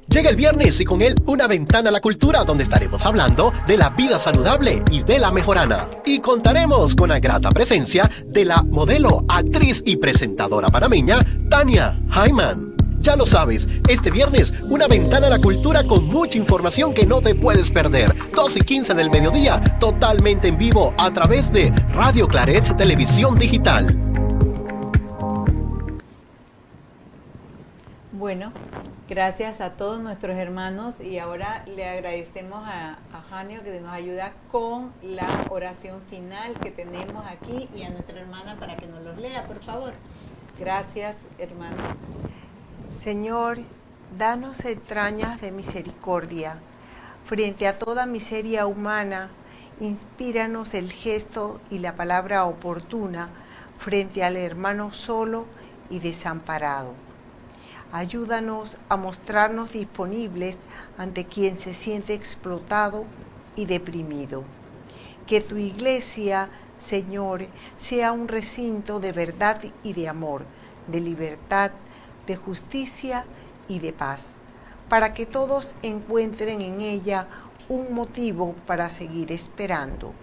Llega el viernes y con él una ventana a la cultura donde estaremos hablando de la vida saludable y de la mejorana. Y contaremos con la grata presencia de la modelo, actriz y presentadora panameña Tania Jaiman. Ya lo sabes, este viernes una ventana a la cultura con mucha información que no te puedes perder. 2:15 del mediodía, totalmente en vivo a través de Radio Claret Televisión Digital. Bueno, gracias a todos nuestros hermanos y ahora le agradecemos a Janio que nos ayuda con la oración final que tenemos aquí y a nuestra hermana para que nos los lea, por favor. Gracias, hermano. Señor, danos entrañas de misericordia. Frente a toda miseria humana, inspíranos el gesto y la palabra oportuna frente al hermano solo y desamparado. Ayúdanos a mostrarnos disponibles ante quien se siente explotado y deprimido. Que tu iglesia, Señor, sea un recinto de verdad y de amor, de libertad, de justicia y de paz, para que todos encuentren en ella un motivo para seguir esperando.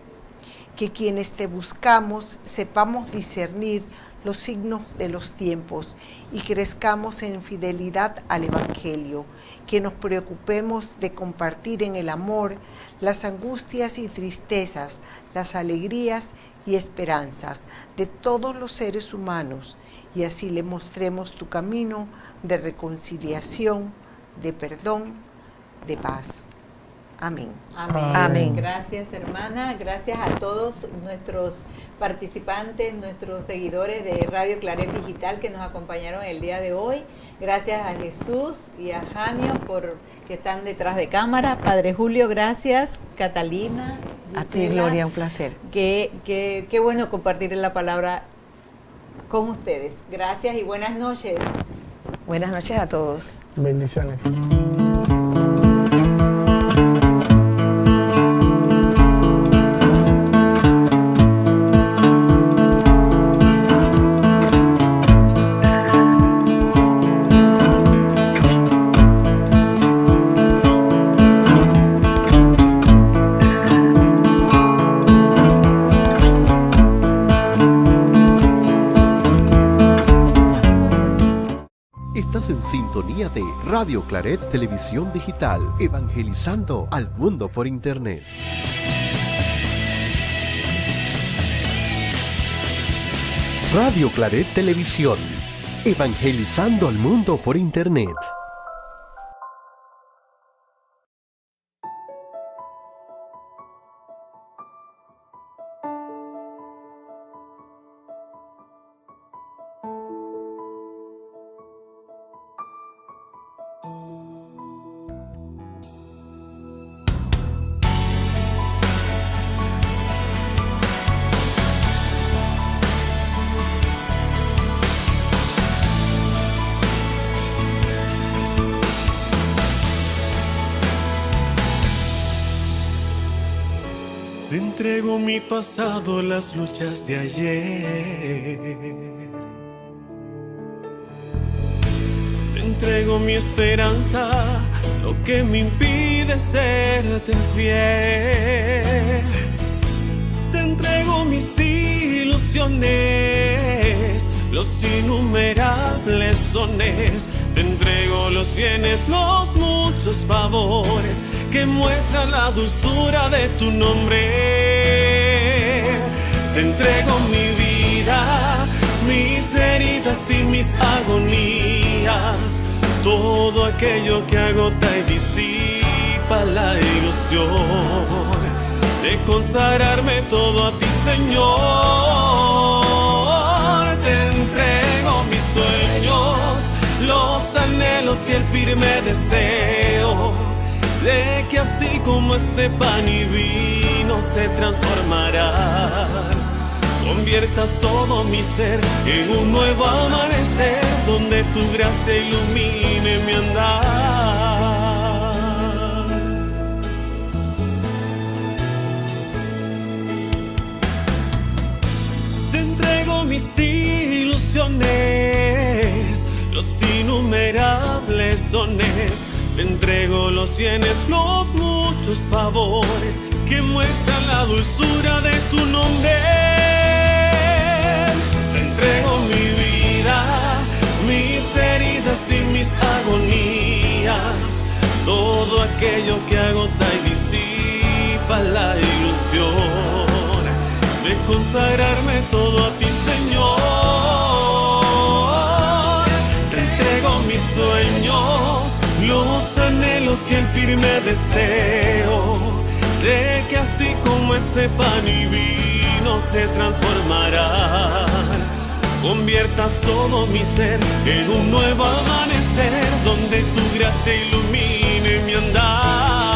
Que quienes te buscamos sepamos discernir los signos de los tiempos y crezcamos en fidelidad al Evangelio, que nos preocupemos de compartir en el amor las angustias y tristezas, las alegrías y esperanzas de todos los seres humanos, y así le mostremos tu camino de reconciliación, de perdón, de paz. Amén. Amén. Amén. Gracias, hermana. Gracias a todos nuestros participantes, nuestros seguidores de Radio Claret Digital que nos acompañaron el día de hoy. Gracias a Jesús y a Janio que están detrás de cámara. Padre Julio, gracias. Catalina. A ti, Gloria, un placer. Qué bueno compartir la palabra con ustedes. Gracias y buenas noches. Buenas noches a todos. Bendiciones. Estás en sintonía de Radio Claret Televisión Digital, evangelizando al mundo por Internet. Radio Claret Televisión, evangelizando al mundo por Internet. Te entrego mi pasado, las luchas de ayer. Te entrego mi esperanza, lo que me impide serte fiel. Te entrego mis ilusiones, los innumerables dones. Te entrego los bienes, los muchos favores que muestran la dulzura de tu nombre. Te entrego mi vida, mis heridas y mis agonías, todo aquello que agota y disipa la ilusión de consagrarme todo a ti, Señor. Te entrego mis sueños, los anhelos y el firme deseo de que así como este pan y vino se transformarán, conviertas todo mi ser en un nuevo amanecer, donde tu gracia ilumine mi andar. Te entrego mis ilusiones, los innumerables dones. Te entrego los bienes, los muchos favores que muestran la dulzura de tu nombre. Te entrego mi vida, mis heridas y mis agonías, todo aquello que agota y disipa la ilusión de consagrarme todo a ti, Señor. Te entrego mis sueños, los anhelos y el firme deseo de que así como este pan y vino se transformarán, conviertas todo mi ser en un nuevo amanecer, donde tu gracia ilumine mi andar.